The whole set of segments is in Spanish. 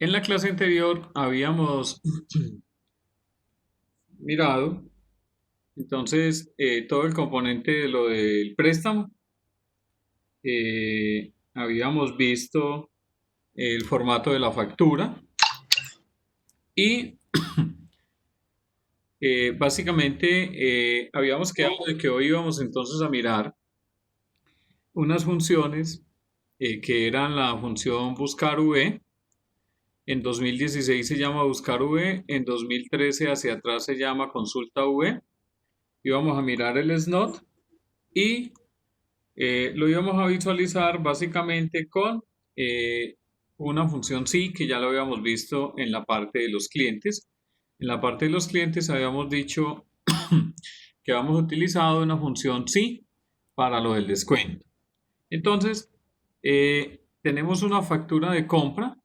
En la clase anterior habíamos mirado entonces todo el componente de lo del préstamo. Habíamos visto el formato de la factura y básicamente habíamos quedado de que hoy íbamos entonces a mirar unas funciones que eran la función buscar v. En 2016 se llama buscar v, en 2013 hacia atrás se llama consulta v. Íbamos a mirar el SNOT y lo íbamos a visualizar básicamente con eh, una función sí que ya lo habíamos visto en la parte de los clientes. En la parte de los clientes habíamos dicho que habíamos utilizado una función sí para lo del descuento. Entonces, tenemos una factura de compra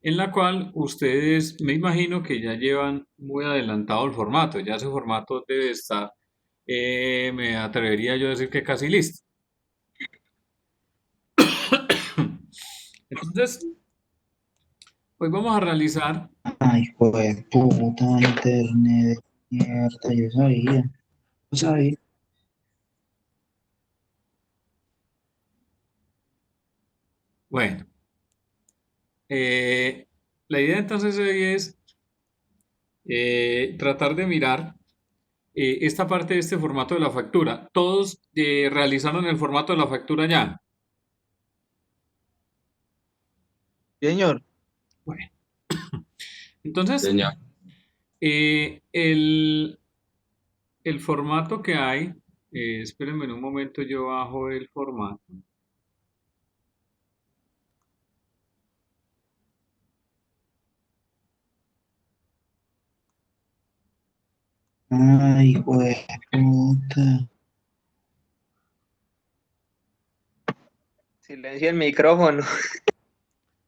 en la cual ustedes me imagino que ya llevan muy adelantado el formato. Ya ese formato debe estar, me atrevería yo a decir que casi listo. Entonces, hoy vamos a realizar, Ay, joder, puta, internet de mierda, yo sabía, yo sabía. bueno, la idea entonces hoy es tratar de mirar esta parte de este formato de la factura. Todos realizaron el formato de la factura ya. Señor, Bueno, entonces, señor. el, el formato que hay, espérenme en un momento, yo bajo el formato. Ay, joder, puta. Silencia el micrófono.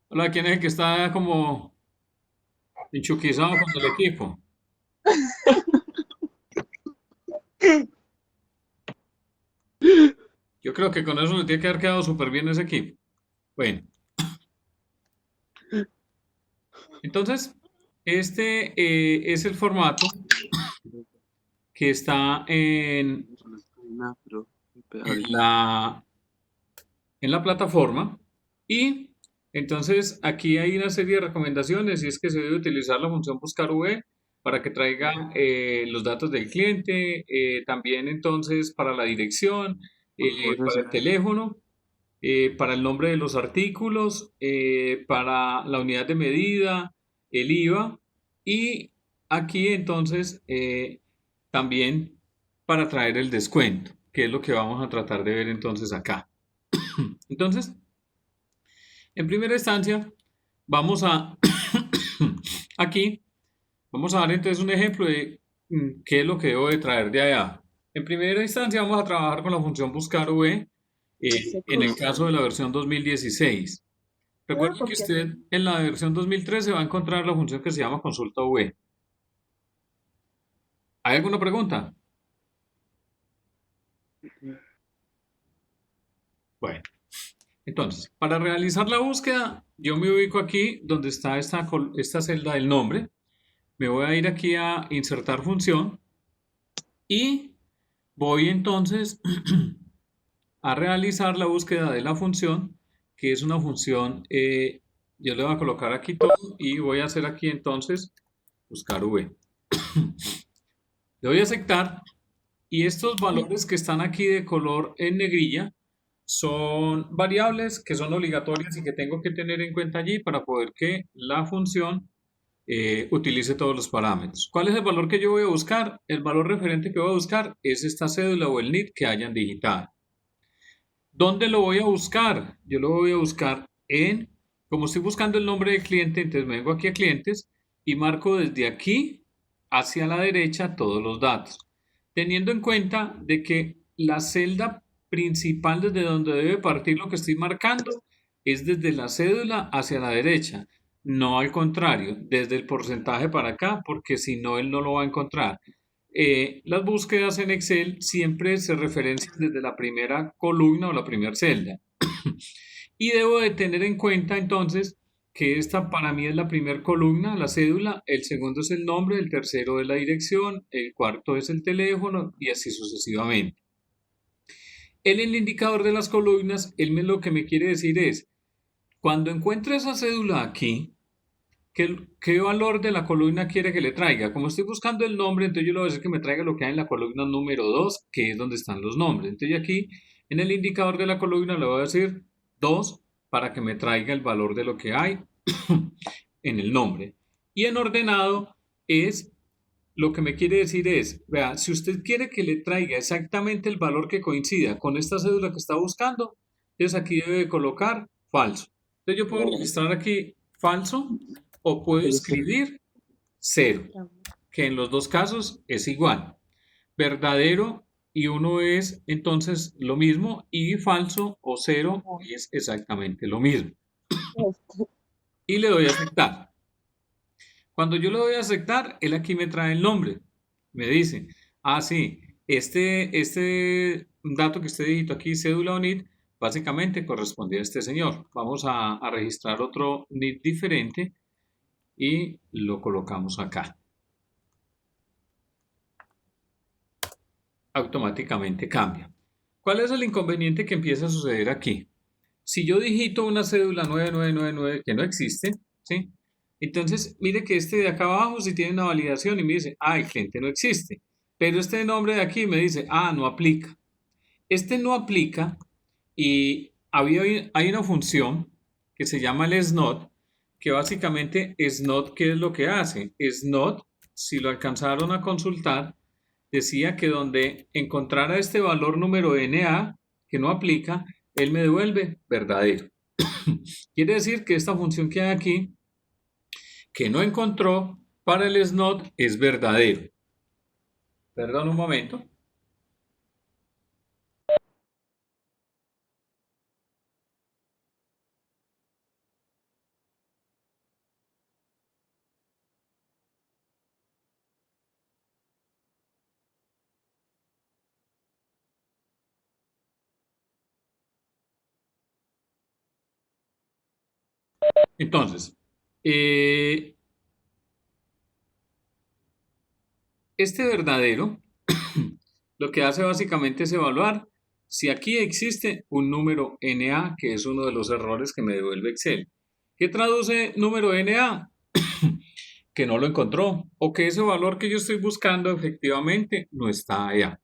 Hola, ¿quién es el que está como enchuquizado con el equipo? Yo creo que con eso le tiene que haber quedado súper bien ese equipo. Bueno, entonces, este es el formato que está en la plataforma y entonces aquí hay una serie de recomendaciones y es que se debe utilizar la función buscar v para que traiga los datos del cliente, también entonces para la dirección, para el teléfono, para el nombre de los artículos, para la unidad de medida, el IVA y aquí entonces también para traer el descuento, que es lo que vamos a tratar de ver entonces acá. Entonces, en primera instancia, vamos a aquí, vamos a dar entonces un ejemplo de qué es lo que debo de traer de allá. En primera instancia, vamos a trabajar con la función buscar v en el caso de la versión 2016. Recuerden que usted en la versión 2013 va a encontrar la función que se llama consulta v. ¿Hay alguna pregunta? Bueno, entonces, para realizar la búsqueda, yo me ubico aquí donde está esta celda del nombre. Me voy a ir aquí a insertar función y voy entonces a realizar la búsqueda de la función, que es una función, yo le voy a colocar aquí todo y voy a hacer aquí entonces buscar v. Le voy a aceptar y estos valores que están aquí de color en negrilla son variables que son obligatorias y que tengo que tener en cuenta allí para poder que la función utilice todos los parámetros. ¿Cuál es el valor que yo voy a buscar? El valor referente que voy a buscar es esta cédula o el NIT que hayan digitado. ¿Dónde lo voy a buscar? Yo lo voy a buscar como estoy buscando el nombre del cliente, entonces me vengo aquí a clientes y marco desde aquí hacia la derecha todos los datos, teniendo en cuenta de que la celda principal desde donde debe partir lo que estoy marcando es desde la cédula hacia la derecha, no al contrario, desde el porcentaje para acá, porque si no, él no lo va a encontrar. Las búsquedas en Excel siempre se referencian desde la primera columna o la primera celda. Y debo de tener en cuenta entonces que esta para mí es la primera columna, la cédula, el segundo es el nombre, el tercero es la dirección, el cuarto es el teléfono y así sucesivamente. En el indicador de las columnas, lo que me quiere decir es, cuando encuentre esa cédula aquí, ¿qué valor de la columna quiere que le traiga? Como estoy buscando el nombre, entonces yo le voy a decir que me traiga lo que hay en la columna número 2, que es donde están los nombres. Entonces aquí, en el indicador de la columna, le voy a decir 2 para que me traiga el valor de lo que hay en el nombre. Y en ordenado es, lo que me quiere decir es, vea, si usted quiere que le traiga exactamente el valor que coincida con esta cédula que está buscando, entonces aquí debe colocar falso. Entonces yo puedo registrar aquí falso o puedo escribir 0, que en los dos casos es igual. Verdadero y 1 es entonces lo mismo y falso o 0 es exactamente lo mismo. Y le doy a aceptar. Cuando yo le doy a aceptar, él aquí me trae el nombre. Me dice, sí, este dato que usted digitó aquí, cédula o NID, básicamente corresponde a este señor. Vamos a registrar otro NID diferente y lo colocamos acá. Automáticamente cambia. ¿Cuál es el inconveniente que empieza a suceder aquí? Si yo digito una cédula 9999 que no existe, ¿sí? Entonces, mire que este de acá abajo sí tiene una validación y me dice, el cliente no existe. Pero este nombre de aquí me dice, no aplica. Este no aplica y hay una función que se llama el SNOT, que básicamente SNOT, ¿qué es lo que hace? SNOT, si lo alcanzaron a consultar, decía que donde encontrara este valor número NA, que no aplica, él me devuelve verdadero. Quiere decir que esta función que hay aquí, que no encontró para el SNOT, es verdadero. Perdón un momento. Entonces, este verdadero lo que hace básicamente es evaluar si aquí existe un número NA, que es uno de los errores que me devuelve Excel. ¿Qué traduce número NA? Que no lo encontró o que ese valor que yo estoy buscando efectivamente no está allá.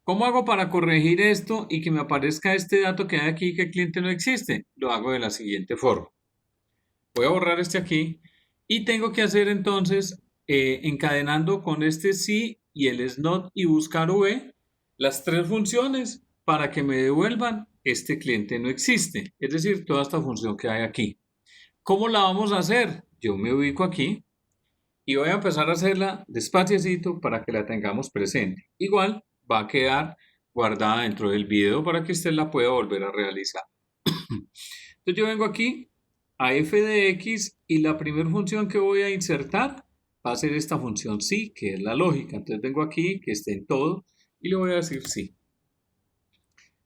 ¿Cómo hago para corregir esto y que me aparezca este dato que hay aquí que el cliente no existe? Lo hago de la siguiente forma. Voy a borrar este aquí y tengo que hacer entonces, encadenando con este sí y el SNOT y buscar V, las tres funciones para que me devuelvan este cliente no existe. Es decir, toda esta función que hay aquí. ¿Cómo la vamos a hacer? Yo me ubico aquí y voy a empezar a hacerla despaciecito para que la tengamos presente. Igual va a quedar guardada dentro del video para que usted la pueda volver a realizar. Entonces yo vengo aquí a f de x y la primera función que voy a insertar va a ser esta función sí, que es la lógica. Entonces vengo aquí, que esté en todo, y le voy a decir sí.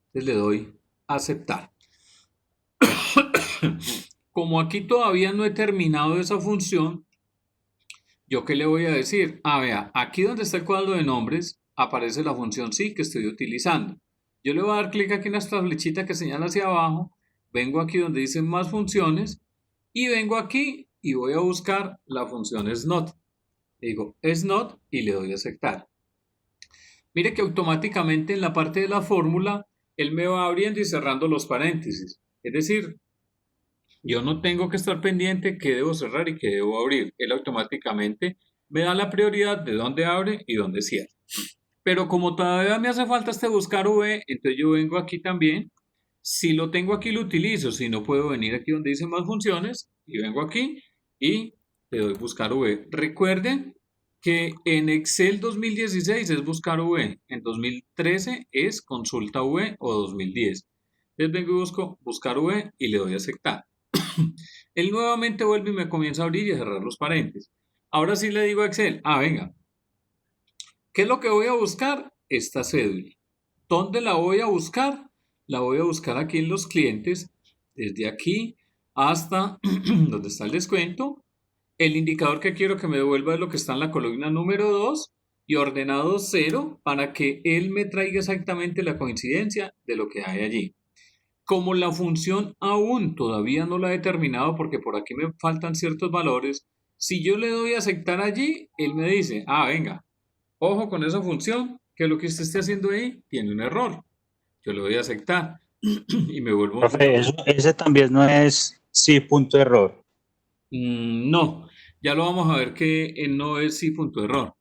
Entonces le doy a aceptar. Como aquí todavía no he terminado esa función, ¿yo qué le voy a decir? Vea, aquí donde está el cuadro de nombres, aparece la función sí que estoy utilizando. Yo le voy a dar clic aquí en esta flechita que señala hacia abajo, vengo aquí donde dice más funciones, y vengo aquí y voy a buscar la función SNOT. Le digo SNOT y le doy a aceptar. Mire que automáticamente en la parte de la fórmula, él me va abriendo y cerrando los paréntesis. Es decir, yo no tengo que estar pendiente qué debo cerrar y qué debo abrir. Él automáticamente me da la prioridad de dónde abre y dónde cierra. Pero como todavía me hace falta este buscar V, entonces yo vengo aquí también. Si lo tengo aquí, lo utilizo. Si no, puedo venir aquí donde dice más funciones y vengo aquí y le doy buscar V. Recuerden que en Excel 2016 es buscar V, en 2013 es consulta V o 2010. Entonces vengo y busco buscar V y le doy a aceptar. Él nuevamente vuelve y me comienza a abrir y a cerrar los paréntesis. Ahora sí le digo a Excel, venga, ¿qué es lo que voy a buscar? Esta cédula. ¿Dónde la voy a buscar? La voy a buscar aquí en los clientes, desde aquí hasta donde está el descuento. El indicador que quiero que me devuelva es lo que está en la columna número 2 y ordenado 0 para que él me traiga exactamente la coincidencia de lo que hay allí. Como la función aún todavía no la he terminado porque por aquí me faltan ciertos valores, si yo le doy a aceptar allí, él me dice, venga, ojo con esa función, que lo que usted esté haciendo ahí tiene un error. Yo le doy a aceptar y me vuelvo un Profe, ese también no es sí punto error. No, ya lo vamos a ver que no es sí punto error.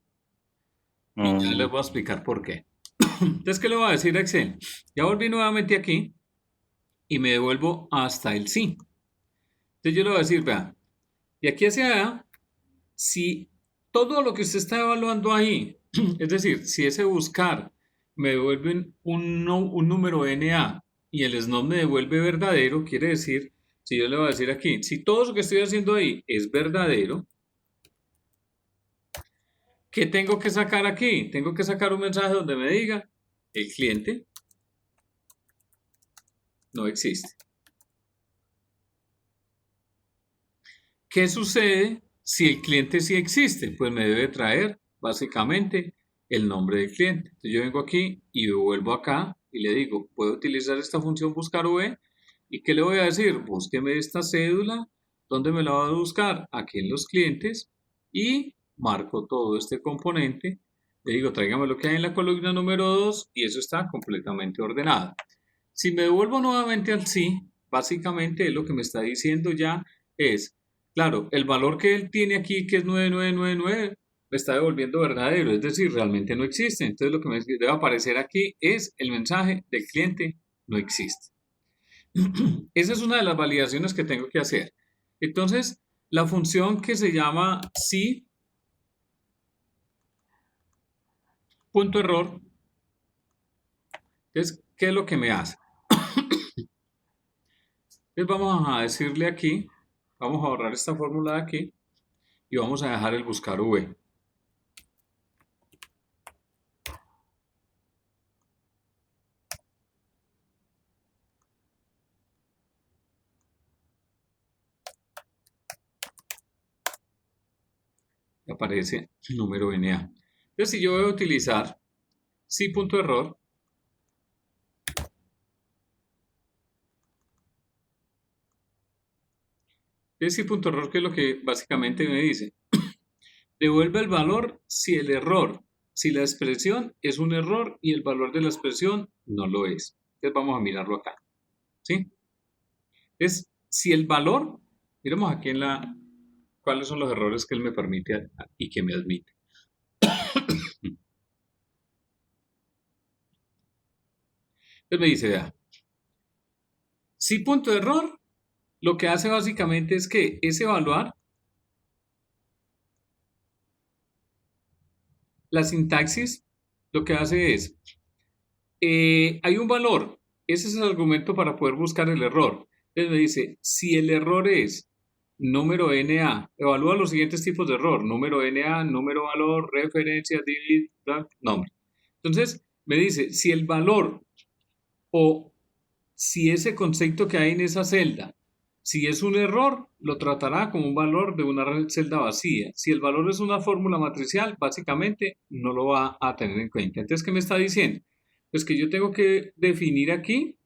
Y ya les voy a explicar por qué. Entonces, ¿qué le voy a decir a Excel? Ya volví nuevamente aquí y me devuelvo hasta el sí. Entonces yo le voy a decir, vea, de aquí hacia allá, si todo lo que usted está evaluando ahí, es decir, si ese buscar me devuelve un número NA y el SNOP me devuelve verdadero, quiere decir, si yo le voy a decir aquí, si todo lo que estoy haciendo ahí es verdadero, ¿qué tengo que sacar aquí? Tengo que sacar un mensaje donde me diga, el cliente no existe. ¿Qué sucede si el cliente sí existe? Pues me debe traer básicamente el nombre del cliente. Entonces yo vengo aquí y vuelvo acá y le digo, puedo utilizar esta función buscar V. ¿Y qué le voy a decir? Búsqueme esta cédula. ¿Dónde me la va a buscar? Aquí en los clientes. Y marco todo este componente. Le digo, tráigame lo que hay en la columna número 2 y eso está completamente ordenado. Si me devuelvo nuevamente al sí, básicamente lo que me está diciendo ya es, claro, el valor que él tiene aquí, que es 9999, me está devolviendo verdadero, es decir, realmente no existe. Entonces lo que me debe aparecer aquí es el mensaje del cliente no existe. Esa es una de las validaciones que tengo que hacer. Entonces, la función que se llama sí punto error, es ¿qué es lo que me hace? Entonces vamos a decirle aquí, vamos a borrar esta fórmula de aquí y vamos a dejar el buscar V. Y aparece el número NA. Entonces si yo voy a utilizar sí punto error, sí punto error, que es lo que básicamente me dice, devuelve el valor si el error, si la expresión es un error y el valor de la expresión no lo es. Entonces vamos a mirarlo acá. ¿Sí? Es si el valor, miremos aquí en la, cuáles son los errores que él me permite y que me admite. Entonces me dice, vea, si punto de error, lo que hace básicamente es que es evaluar la sintaxis, lo que hace es, hay un valor, ese es el argumento para poder buscar el error. Entonces me dice, si el error es número NA, evalúa los siguientes tipos de error, número NA, número valor, referencia, divid, nombre. Entonces me dice, si el valor o si ese concepto que hay en esa celda, si es un error, lo tratará como un valor de una celda vacía. Si el valor es una fórmula matricial, básicamente no lo va a tener en cuenta. Entonces, ¿qué me está diciendo? Pues que yo tengo que definir aquí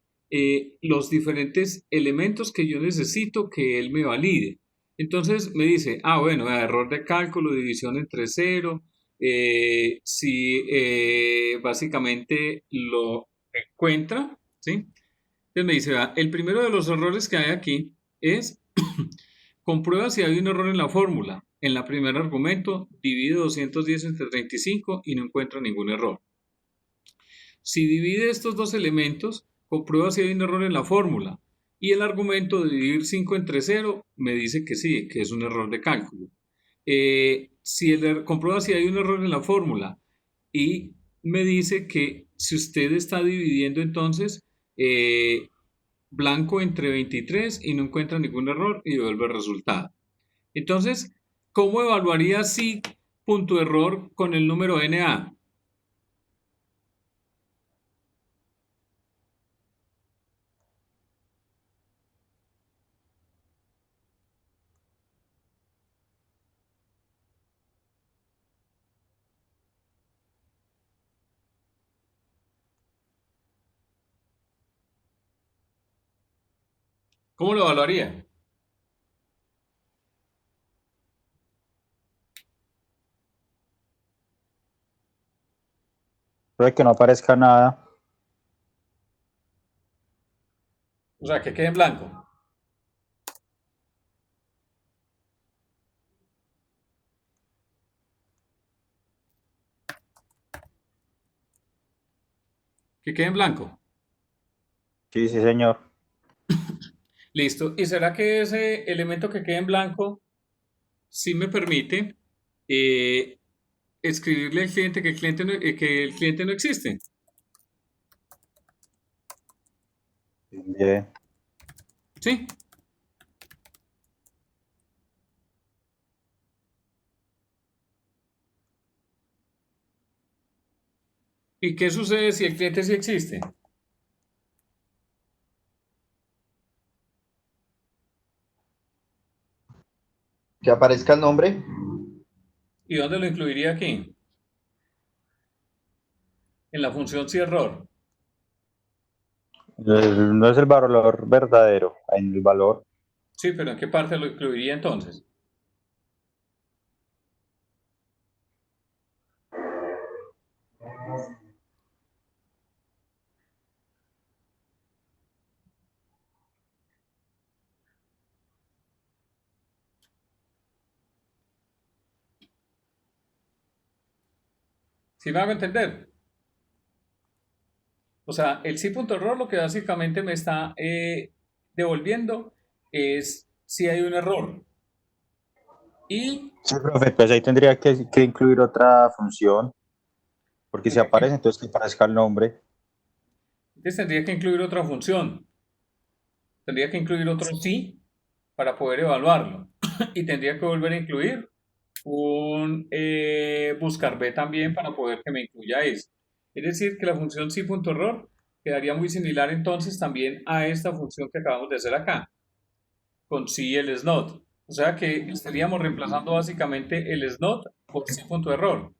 los diferentes elementos que yo necesito que él me valide. Entonces me dice, bueno, error de cálculo, división entre cero, si básicamente lo encuentra, ¿sí? Entonces me dice, vea, el primero de los errores que hay aquí es comprueba si hay un error en la fórmula. En la primer argumento, divide 210 entre 35 y no encuentra ningún error. Si divide estos dos elementos, comprueba si hay un error en la fórmula. Y el argumento de dividir 5 entre 0 me dice que sí, que es un error de cálculo. Comprueba si hay un error en la fórmula y me dice que si usted está dividiendo entonces blanco entre 23 y no encuentra ningún error y devuelve el resultado. Entonces, ¿cómo evaluaría si punto error con el número NA? ¿Cómo lo evaluaría? Puede que no aparezca nada. O sea, que quede en blanco. Que quede en blanco. Sí, sí, señor. Listo. ¿Y será que ese elemento que quede en blanco sí me permite eh, escribirle al cliente que el cliente no existe? Bien. ¿Sí? ¿Y qué sucede si el cliente sí existe? Que aparezca el nombre. ¿Y dónde lo incluiría aquí? En la función si error. No es el valor verdadero, en el valor. Sí, pero ¿en qué parte lo incluiría entonces? ¿Sí me hago entender? O sea, el sí.error lo que básicamente me está devolviendo es si hay un error. Y Sí, profe, pues ahí tendría que incluir otra función, porque si tendría que, aparece, entonces que aparezca el nombre. entonces tendría que incluir otra función. Tendría que incluir otro sí para poder evaluarlo. Y tendría que volver a incluir un buscar B también para poder que me incluya ese. Es decir, que la función sí.error quedaría muy similar entonces también a esta función que acabamos de hacer acá, con sí y el SNOT. O sea que estaríamos reemplazando básicamente el SNOT por sí.error.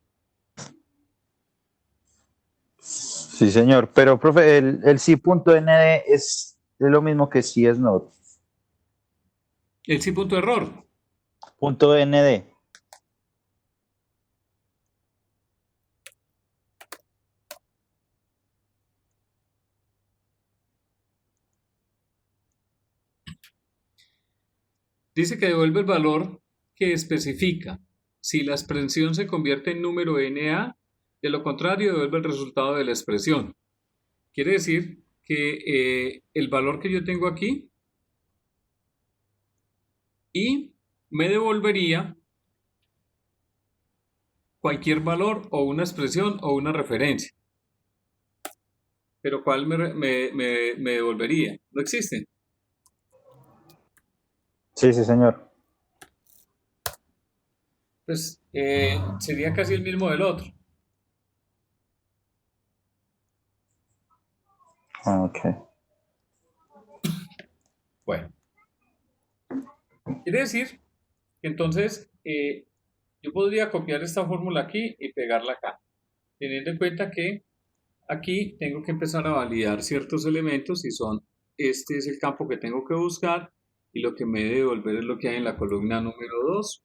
Sí, señor. Pero, profe, el sí.nd es lo mismo que sí es not. El sí.error. Punto .nd. Dice que devuelve el valor que especifica. Si la expresión se convierte en número NA, de lo contrario devuelve el resultado de la expresión. Quiere decir que el valor que yo tengo aquí y me devolvería cualquier valor o una expresión o una referencia. Pero ¿cuál me devolvería? No existe. Sí, sí, señor. Pues sería casi el mismo del otro. Ok. Bueno, quiere decir que entonces yo podría copiar esta fórmula aquí y pegarla acá, teniendo en cuenta que aquí tengo que empezar a validar ciertos elementos y son, este es el campo que tengo que buscar y lo que me debe devolver es lo que hay en la columna número 2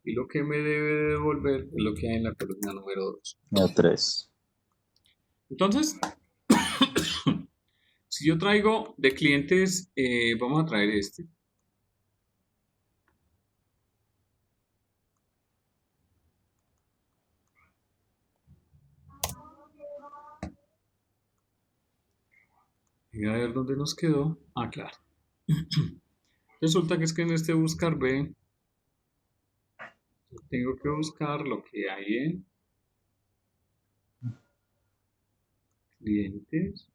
y lo que me debe devolver es lo que hay en la columna número 2. No, 3. Entonces, si yo traigo de clientes, vamos a traer este. Y a ver dónde nos quedó. Ah, claro. Resulta que es que en este buscar B, yo tengo que buscar lo que hay en clientes,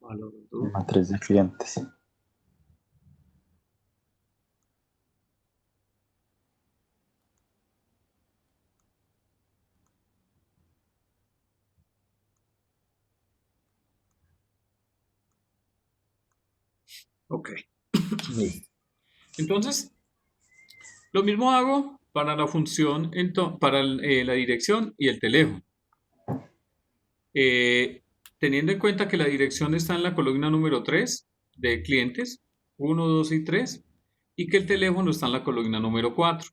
valor 2. Matriz de clientes. Ok. Entonces, lo mismo hago para la función, para la dirección y el teléfono. Eh, Teniendo en cuenta que la dirección está en la columna número 3 de clientes, 1, 2 y 3, y que el teléfono está en la columna número 4.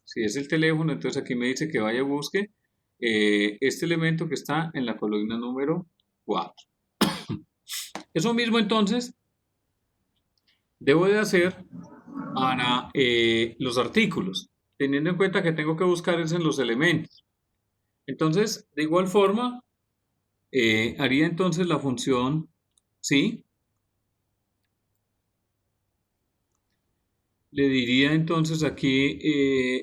Si es el teléfono, entonces aquí me dice que vaya y busque este elemento que está en la columna número 4. Eso mismo entonces debo de hacer para los artículos, teniendo en cuenta que tengo que buscar es en los elementos. Entonces, de igual forma, haría entonces la función, ¿sí? Le diría entonces aquí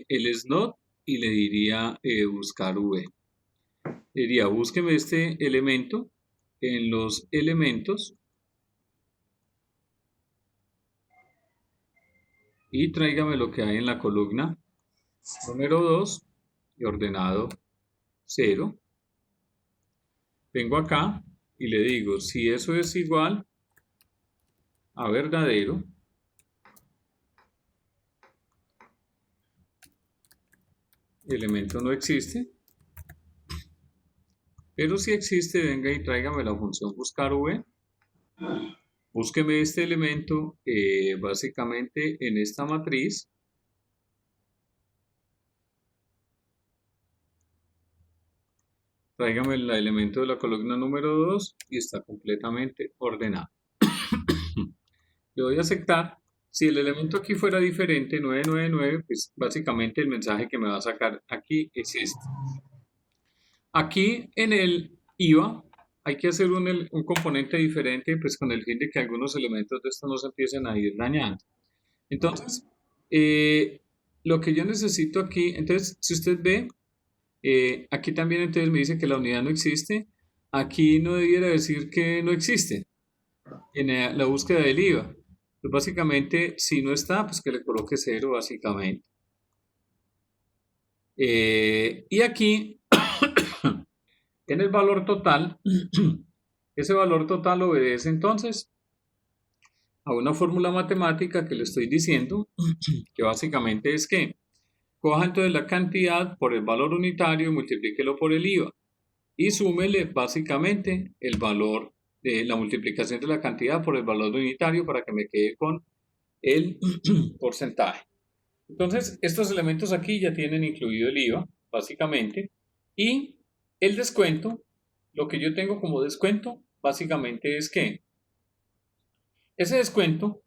el slot y le diría buscar v. Le diría búsqueme este elemento en los elementos y tráigame lo que hay en la columna número 2 y ordenado 0. Vengo acá y le digo si eso es igual a verdadero, el elemento no existe, pero si existe, venga y tráigame la función buscar v. Búsqueme este elemento básicamente en esta matriz. Tráigame el elemento de la columna número 2 y está completamente ordenado. Le doy a aceptar. Si el elemento aquí fuera diferente, 999, pues básicamente el mensaje que me va a sacar aquí es este. Aquí en el IVA hay que hacer un componente diferente, pues con el fin de que algunos elementos de esto no se empiecen a ir dañando. Entonces, lo que yo necesito aquí, entonces, si usted ve, aquí también entonces me dice que la unidad no existe. Aquí no debiera decir que no existe en la búsqueda del IVA. Pues básicamente, si no está, pues que le coloque 0, básicamente. Y aquí, en el valor total, ese valor total obedece entonces a una fórmula matemática que le estoy diciendo, que básicamente es que coja entonces la cantidad por el valor unitario y multiplíquelo por el IVA. Y súmele básicamente el valor de la multiplicación de la cantidad por el valor unitario para que me quede con el porcentaje. Entonces, estos elementos aquí ya tienen incluido el IVA, básicamente, y el descuento, lo que yo tengo como descuento, básicamente es que ese descuento,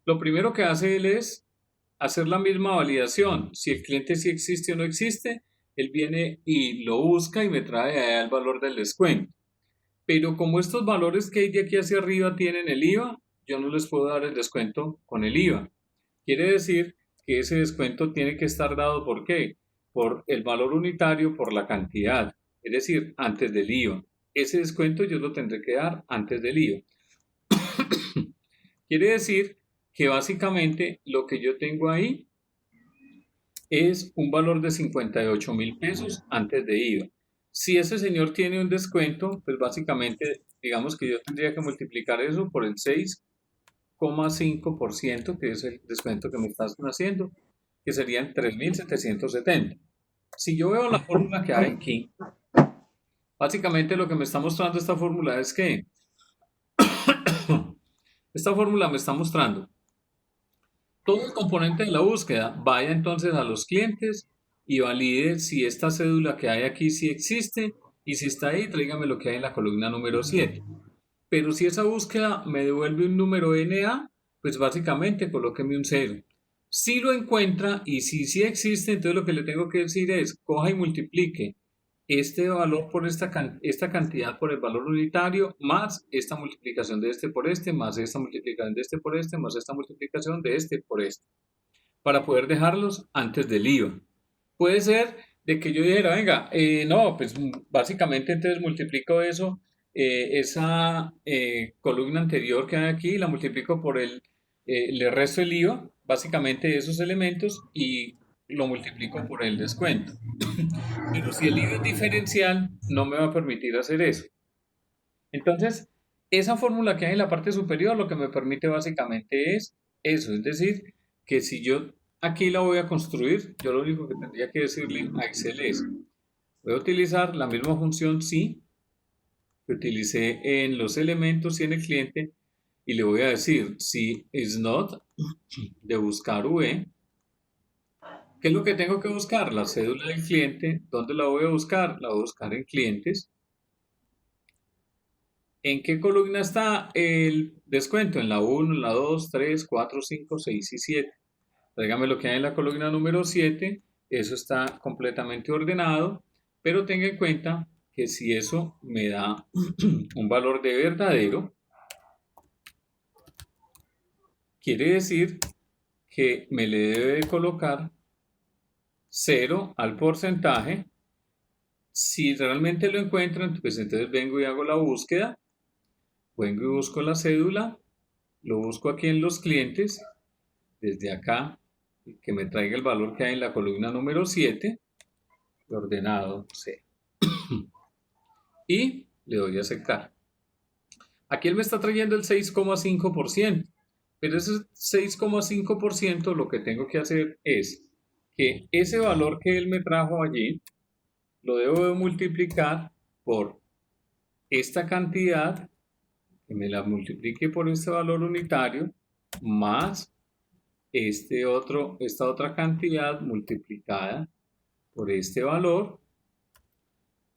lo primero que hace él es hacer la misma validación. Si el cliente sí existe o no existe, él viene y lo busca y me trae allá el valor del descuento. Pero como estos valores que hay de aquí hacia arriba tienen el IVA, yo no les puedo dar el descuento con el IVA. Quiere decir que ese descuento tiene que estar dado ¿por qué? Por el valor unitario, por la cantidad, es decir, antes del IVA. Ese descuento yo lo tendré que dar antes del IVA. Quiere decir que básicamente lo que yo tengo ahí es un valor de 58.000 pesos antes de IVA. Si ese señor tiene un descuento, pues básicamente digamos que yo tendría que multiplicar eso por el 6,5%, que es el descuento que me están haciendo, que serían 3.770. Si yo veo la fórmula que hay aquí, básicamente lo que me está mostrando esta fórmula es que esta fórmula me está mostrando todo el componente de la búsqueda. Vaya entonces a los clientes y valide si esta cédula que hay aquí sí existe, y si está ahí, tráigame lo que hay en la columna número 7. Pero si esa búsqueda me devuelve un número NA, pues básicamente colóqueme un 0. Si lo encuentra y si sí existe, entonces lo que le tengo que decir es, coja y multiplique este valor por esta cantidad por el valor unitario, más esta multiplicación de este por este, más esta multiplicación de este por este, más esta multiplicación de este por este, para poder dejarlos antes del IVA. Puede ser de que yo dijera, venga, no, pues básicamente entonces multiplico eso, esa columna anterior que hay aquí, la multiplico por le resto el IVA, básicamente esos elementos, y lo multiplico por el descuento. Pero si el IVA es diferencial, no me va a permitir hacer eso. Entonces, esa fórmula que hay en la parte superior lo que me permite básicamente es eso, es decir, que si yo aquí la voy a construir, yo lo único que tendría que decirle a Excel es, voy a utilizar la misma función sí que utilicé en los elementos y en el cliente, y le voy a decir si is not de buscar UE. ¿Qué es lo que tengo que buscar? La cédula del cliente. ¿Dónde la voy a buscar? La voy a buscar en clientes. ¿En qué columna está el descuento? En la 1, la 2, 3, 4, 5, 6 y 7. Tráigame lo que hay en la columna número 7. Eso está completamente ordenado, pero tenga en cuenta que si eso me da un valor de verdadero, quiere decir que me le debe de colocar 0 al porcentaje. Si realmente lo encuentro, pues entonces vengo y hago la búsqueda. Vengo y busco la cédula, lo busco aquí en los clientes, desde acá, que me traiga el valor que hay en la columna número 7, ordenado C. Y le doy a aceptar. Aquí él me está trayendo el 6,5%, pero ese 6,5% lo que tengo que hacer es que ese valor que él me trajo allí, lo debo de multiplicar por esta cantidad, que me la multiplique por este valor unitario, más esta otra cantidad multiplicada por este valor,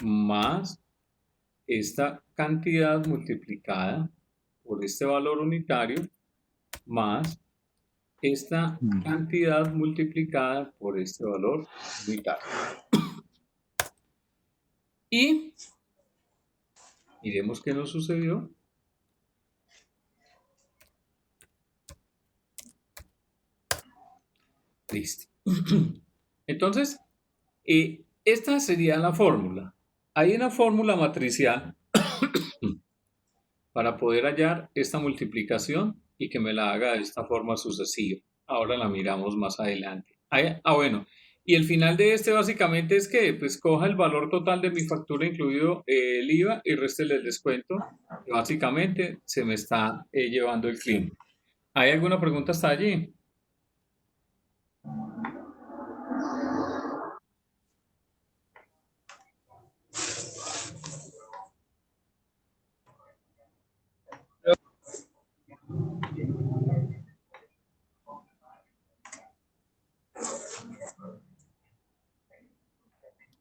más esta cantidad multiplicada por este valor unitario, más esta cantidad multiplicada por este valor unitario. Y miremos qué nos sucedió. Listo. Entonces, esta sería la fórmula. Hay una fórmula matricial para poder hallar esta multiplicación y que me la haga de esta forma sucesiva. Ahora la miramos más adelante. Bueno. Y el final de este básicamente es que pues coja el valor total de mi factura incluido el IVA y réstele el descuento que básicamente se me está llevando el cliente. ¿Hay alguna pregunta hasta allí?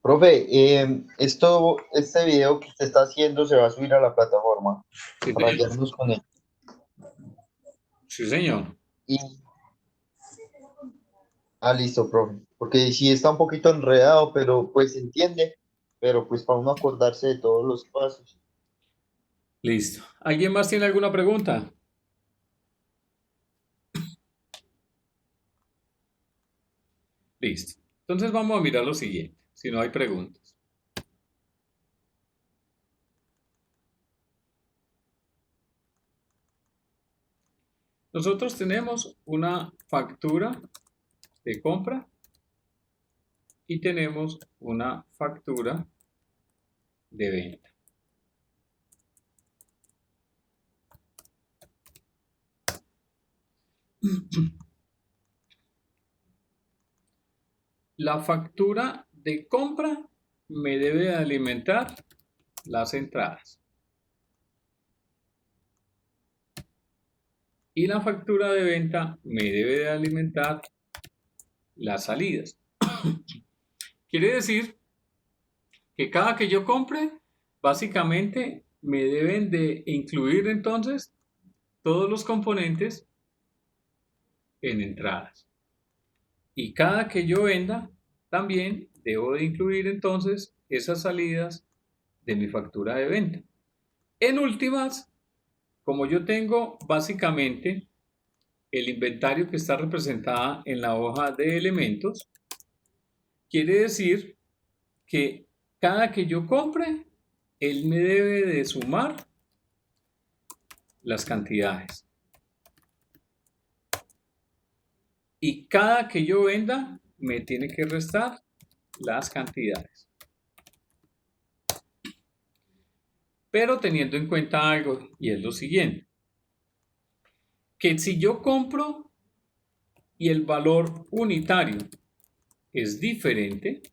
Profe, este video que usted está haciendo se va a subir a la plataforma Sí, para señor. hallarnos con él. Sí, señor. Y, listo, profe. Porque sí está un poquito enredado, pero pues se entiende. Pero pues para uno acordarse de todos los pasos. Listo. ¿Alguien más tiene alguna pregunta? Listo. Entonces vamos a mirar lo siguiente, si no hay preguntas. Nosotros tenemos una factura de compra y tenemos una factura de venta. La factura de compra me debe de alimentar las entradas. Y la factura de venta me debe de alimentar las salidas. Quiere decir que cada que yo compre, básicamente me deben de incluir entonces todos los componentes en entradas. Y cada que yo venda, también debo de incluir entonces esas salidas de mi factura de venta. En últimas, como yo tengo básicamente el inventario que está representada en la hoja de elementos, quiere decir que cada que yo compre, él me debe de sumar las cantidades. Y cada que yo venda, me tiene que restar las cantidades. Pero teniendo en cuenta algo, y es lo siguiente, que si yo compro y el valor unitario es diferente,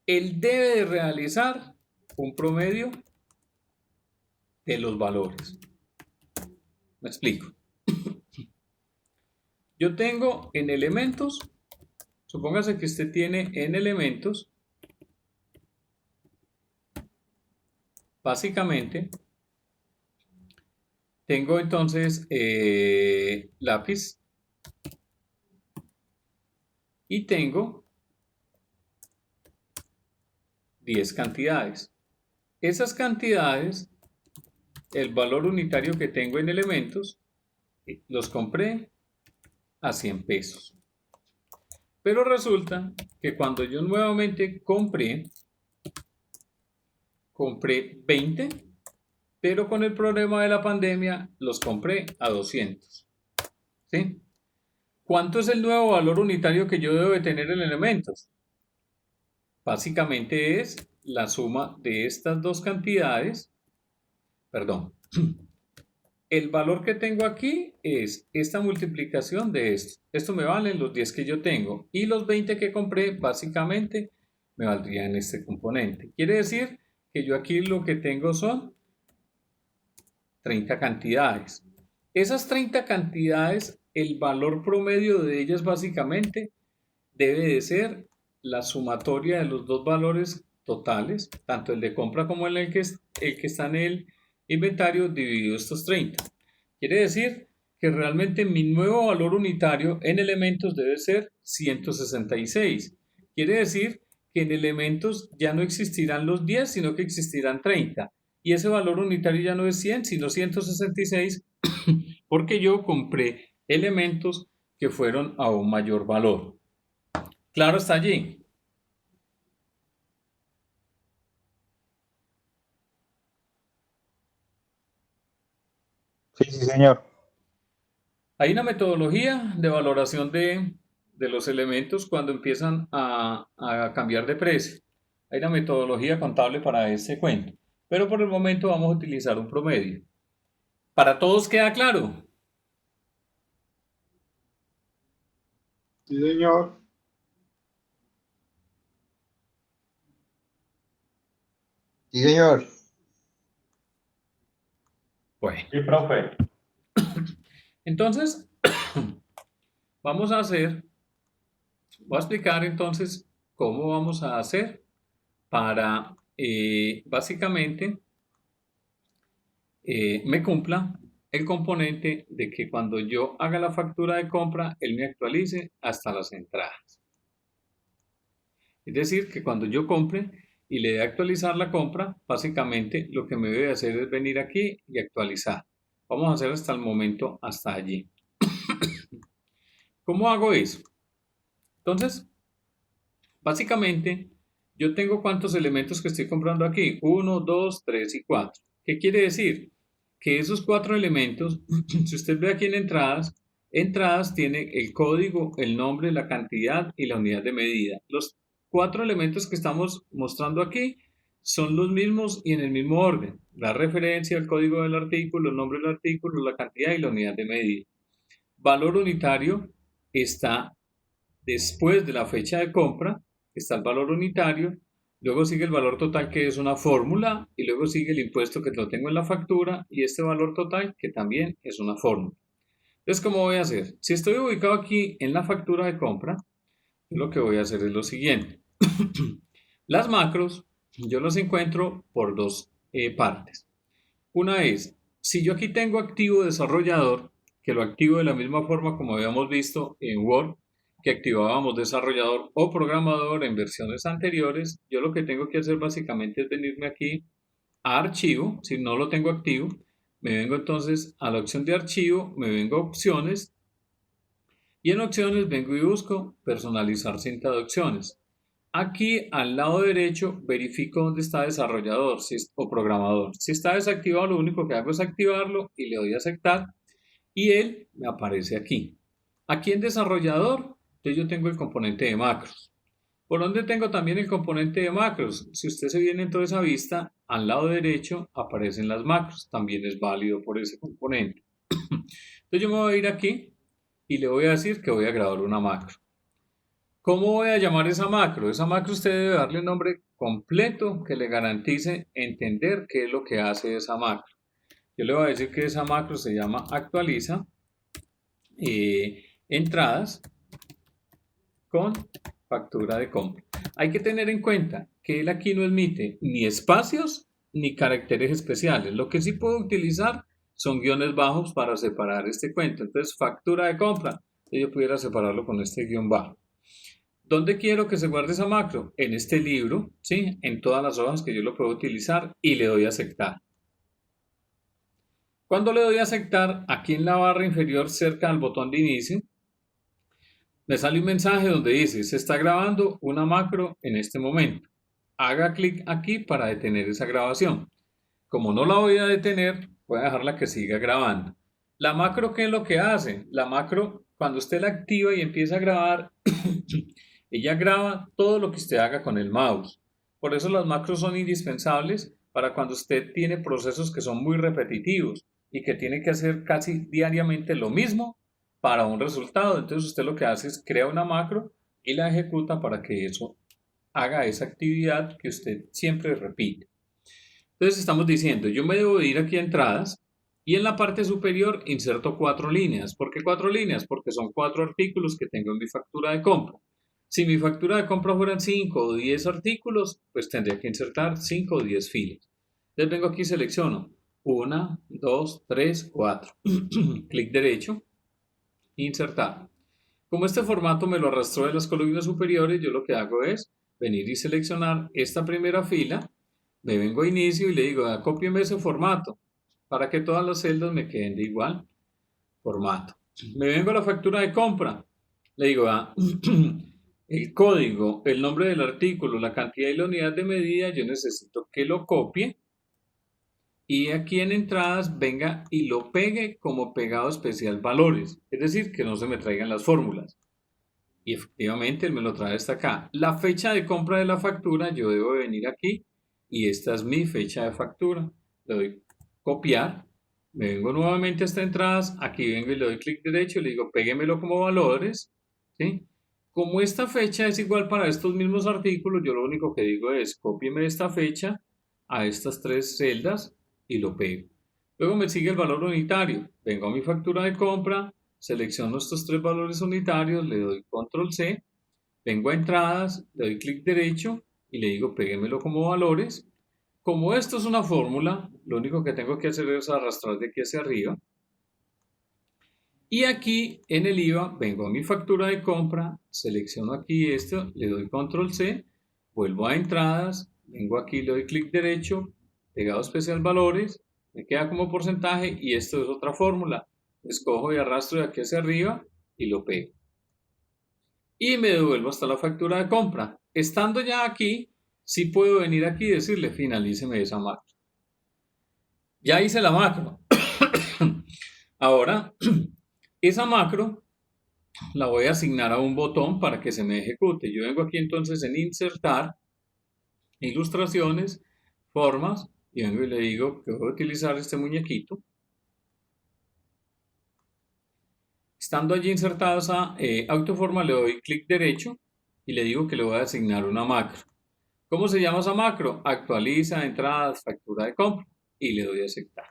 él debe de realizar un promedio de los valores. Me explico. Yo tengo en elementos, supóngase que usted tiene en elementos, básicamente, tengo entonces lápiz y tengo 10 cantidades. Esas cantidades, el valor unitario que tengo en elementos, los compré a 100 pesos. Pero resulta que cuando yo nuevamente compré 20, pero con el problema de la pandemia los compré a 200. ¿Sí? ¿Cuánto es el nuevo valor unitario que yo debo de tener en elementos? Básicamente es la suma de estas dos cantidades, perdón. El valor que tengo aquí es esta multiplicación de esto. Esto me valen los 10 que yo tengo y los 20 que compré básicamente me valdrían este componente. Quiere decir que yo aquí lo que tengo son 30 cantidades. Esas 30 cantidades, el valor promedio de ellas básicamente debe de ser la sumatoria de los dos valores totales, tanto el de compra como el que está en el inventario dividido estos 30. Quiere decir que realmente mi nuevo valor unitario en elementos debe ser 166. Quiere decir que en elementos ya no existirán los 10, sino que existirán 30. Y ese valor unitario ya no es 100, sino 166, porque yo compré elementos que fueron a un mayor valor. Claro, está allí. Sí, sí, señor. Hay una metodología de valoración de los elementos cuando empiezan a cambiar de precio. Hay una metodología contable para este cuento, pero por el momento vamos a utilizar un promedio. ¿Para todos queda claro? Sí, señor. Sí, señor. Bueno, Sí, profe. entonces vamos a voy a explicar entonces cómo vamos a hacer para básicamente me cumpla el componente de que cuando yo haga la factura de compra, él me actualice hasta las entradas. Es decir, que cuando yo compre y le dé a actualizar la compra, básicamente lo que me debe hacer es venir aquí y actualizar. Vamos a hacer hasta el momento, hasta allí. ¿Cómo hago eso? Entonces, básicamente, yo tengo cuántos elementos que estoy comprando aquí. 1, 2, 3 y 4. ¿Qué quiere decir? Que esos 4 elementos, si usted ve aquí en entradas tiene el código, el nombre, la cantidad y la unidad de medida. Los 4 elementos que estamos mostrando aquí son los mismos y en el mismo orden. La referencia, el código del artículo, el nombre del artículo, la cantidad y la unidad de medida. Valor unitario está después de la fecha de compra, está el valor unitario, luego sigue el valor total que es una fórmula y luego sigue el impuesto que lo tengo en la factura y este valor total que también es una fórmula. Entonces, ¿cómo voy a hacer? Si estoy ubicado aquí en la factura de compra, lo que voy a hacer es lo siguiente. Las macros yo las encuentro por dos partes. Una es, si yo aquí tengo activo desarrollador, que lo activo de la misma forma como habíamos visto en Word, que activábamos desarrollador o programador en versiones anteriores, yo lo que tengo que hacer básicamente es venirme aquí a archivo, si no lo tengo activo, me vengo entonces a la opción de archivo, me vengo a opciones y en opciones vengo y busco personalizar cinta de opciones. Aquí al lado derecho verifico dónde está desarrollador o programador. Si está desactivado, lo único que hago es activarlo y le doy a aceptar y él me aparece aquí. Aquí en desarrollador, entonces yo tengo el componente de macros. ¿Por dónde tengo también el componente de macros? Si usted se viene en toda esa vista, al lado derecho aparecen las macros. También es válido por ese componente. Entonces yo me voy a ir aquí y le voy a decir que voy a grabar una macro. ¿Cómo voy a llamar esa macro? Esa macro usted debe darle un nombre completo que le garantice entender qué es lo que hace esa macro. Yo le voy a decir que esa macro se llama actualiza entradas con factura de compra. Hay que tener en cuenta que él aquí no admite ni espacios ni caracteres especiales. Lo que sí puedo utilizar son guiones bajos para separar este cuento. Entonces, factura de compra, yo pudiera separarlo con este guión bajo. ¿Dónde quiero que se guarde esa macro? En este libro, ¿sí? En todas las hojas que yo lo puedo utilizar y le doy a aceptar. Cuando le doy a aceptar, aquí en la barra inferior cerca del botón de inicio, me sale un mensaje donde dice, se está grabando una macro en este momento. Haga clic aquí para detener esa grabación. Como no la voy a detener, voy a dejarla que siga grabando. La macro, ¿qué es lo que hace? La macro, cuando usted la activa y empieza a grabar, ella graba todo lo que usted haga con el mouse. Por eso las macros son indispensables para cuando usted tiene procesos que son muy repetitivos y que tiene que hacer casi diariamente lo mismo para un resultado. Entonces usted lo que hace es crea una macro y la ejecuta para que eso haga esa actividad que usted siempre repite. Entonces estamos diciendo, yo me debo ir aquí a entradas y en la parte superior inserto 4 líneas. ¿Por qué 4 líneas? Porque son 4 artículos que tengo en mi factura de compra. Si mi factura de compra fueran 5 o 10 artículos, pues tendría que insertar 5 o 10 filas. Entonces vengo aquí y selecciono 1, 2, 3, 4. Clic derecho, insertar. Como este formato me lo arrastró de las columnas superiores, yo lo que hago es venir y seleccionar esta primera fila, me vengo a inicio y le digo, cópieme ese formato para que todas las celdas me queden de igual formato. Me vengo a la factura de compra, le digo, el código, el nombre del artículo, la cantidad y la unidad de medida, yo necesito que lo copie y aquí en entradas venga y lo pegue como pegado especial valores, es decir, que no se me traigan las fórmulas. Y efectivamente él me lo trae hasta acá. La fecha de compra de la factura, yo debo venir aquí y esta es mi fecha de factura. Le doy copiar, me vengo nuevamente a estas entradas, aquí vengo y le doy clic derecho y le digo péguemelo como valores, ¿sí? Como esta fecha es igual para estos mismos artículos, yo lo único que digo es cópieme esta fecha a estas 3 celdas y lo pego. Luego me sigue el valor unitario, vengo a mi factura de compra, selecciono estos 3 valores unitarios, le doy control C, vengo a entradas, le doy clic derecho y le digo péguemelo como valores. Como esto es una fórmula, lo único que tengo que hacer es arrastrar de aquí hacia arriba. Y aquí en el IVA vengo a mi factura de compra, selecciono aquí esto, le doy control C, vuelvo a entradas, vengo aquí, le doy clic derecho, pegado especial valores, me queda como porcentaje y esto es otra fórmula. Escojo y arrastro de aquí hacia arriba y lo pego. Y me devuelvo hasta la factura de compra. Estando ya aquí, sí puedo venir aquí y decirle finalíceme esa macro. Ya hice la macro. Ahora, esa macro la voy a asignar a un botón para que se me ejecute. Yo vengo aquí entonces en insertar, ilustraciones, formas, y vengo y le digo que voy a utilizar este muñequito. Estando allí insertada esa autoforma, le doy clic derecho y le digo que le voy a asignar una macro. ¿Cómo se llama esa macro? Actualiza, entradas, factura de compra y le doy a aceptar.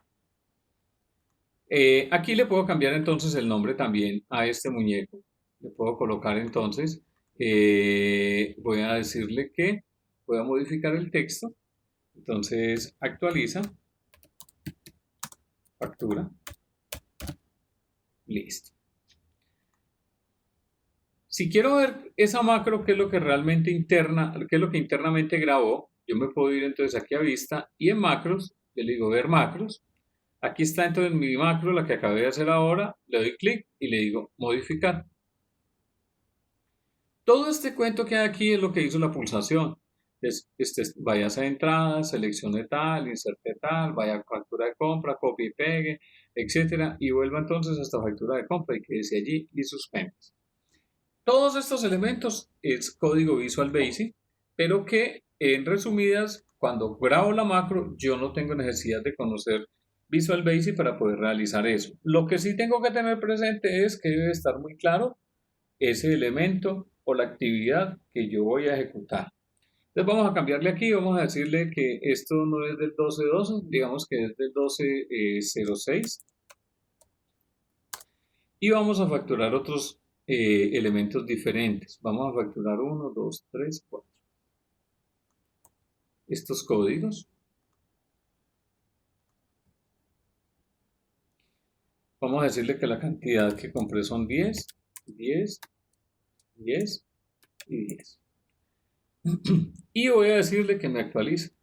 Aquí le puedo cambiar entonces el nombre también a este muñeco. Le puedo colocar entonces, voy a decirle que voy a modificar el texto. Entonces actualiza, factura, listo. Si quiero ver esa macro, qué es lo que realmente qué es lo que internamente grabó, yo me puedo ir entonces aquí a vista y en macros, yo le digo ver macros. Aquí está entonces mi macro, la que acabé de hacer ahora, le doy clic y le digo modificar. Todo este cuento que hay aquí es lo que hizo la pulsación. Vaya a entrada, seleccione tal, inserte tal, vaya a factura de compra, copie y pegue, etcétera, y vuelva entonces hasta factura de compra y quédese allí y suspendas. Todos estos elementos es código Visual Basic, pero que en resumidas, cuando grabo la macro, yo no tengo necesidad de conocer Visual Basic para poder realizar eso. Lo que sí tengo que tener presente es que debe estar muy claro ese elemento o la actividad que yo voy a ejecutar. Entonces vamos a cambiarle aquí, vamos a decirle que esto no es del 12-12, digamos que es del 12-06. Y vamos a facturar otros elementos diferentes. Vamos a facturar 1, 2, 3, 4. Estos códigos. Vamos a decirle que la cantidad que compré son 10, 10, 10 y 10. Y voy a decirle que me actualice.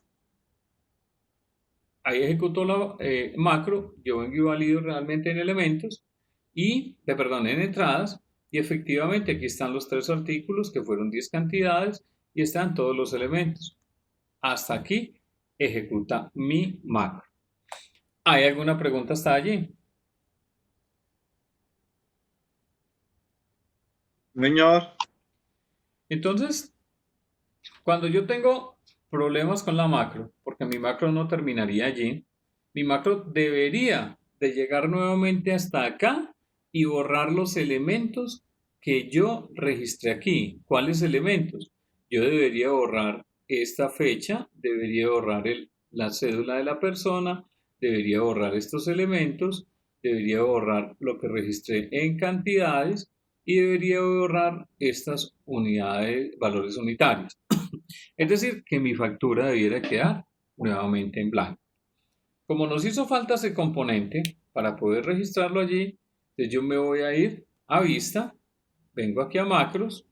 Ahí ejecutó la macro, yo vengo y valido realmente en elementos perdón, en entradas, y efectivamente aquí están los 3 artículos que fueron 10 cantidades y están todos los elementos. Hasta aquí ejecuta mi macro. ¿Hay alguna pregunta hasta allí? Señor. Entonces, cuando yo tengo problemas con la macro, porque mi macro no terminaría allí, mi macro debería de llegar nuevamente hasta acá y borrar los elementos que yo registré aquí. ¿Cuáles elementos? Yo debería borrar esta fecha, debería borrar la cédula de la persona, debería borrar estos elementos, debería borrar lo que registré en cantidades y debería borrar estas unidades, valores unitarios. Es decir, que mi factura debiera quedar nuevamente en blanco. Como nos hizo falta ese componente para poder registrarlo allí, entonces yo me voy a ir a vista, vengo aquí a macros,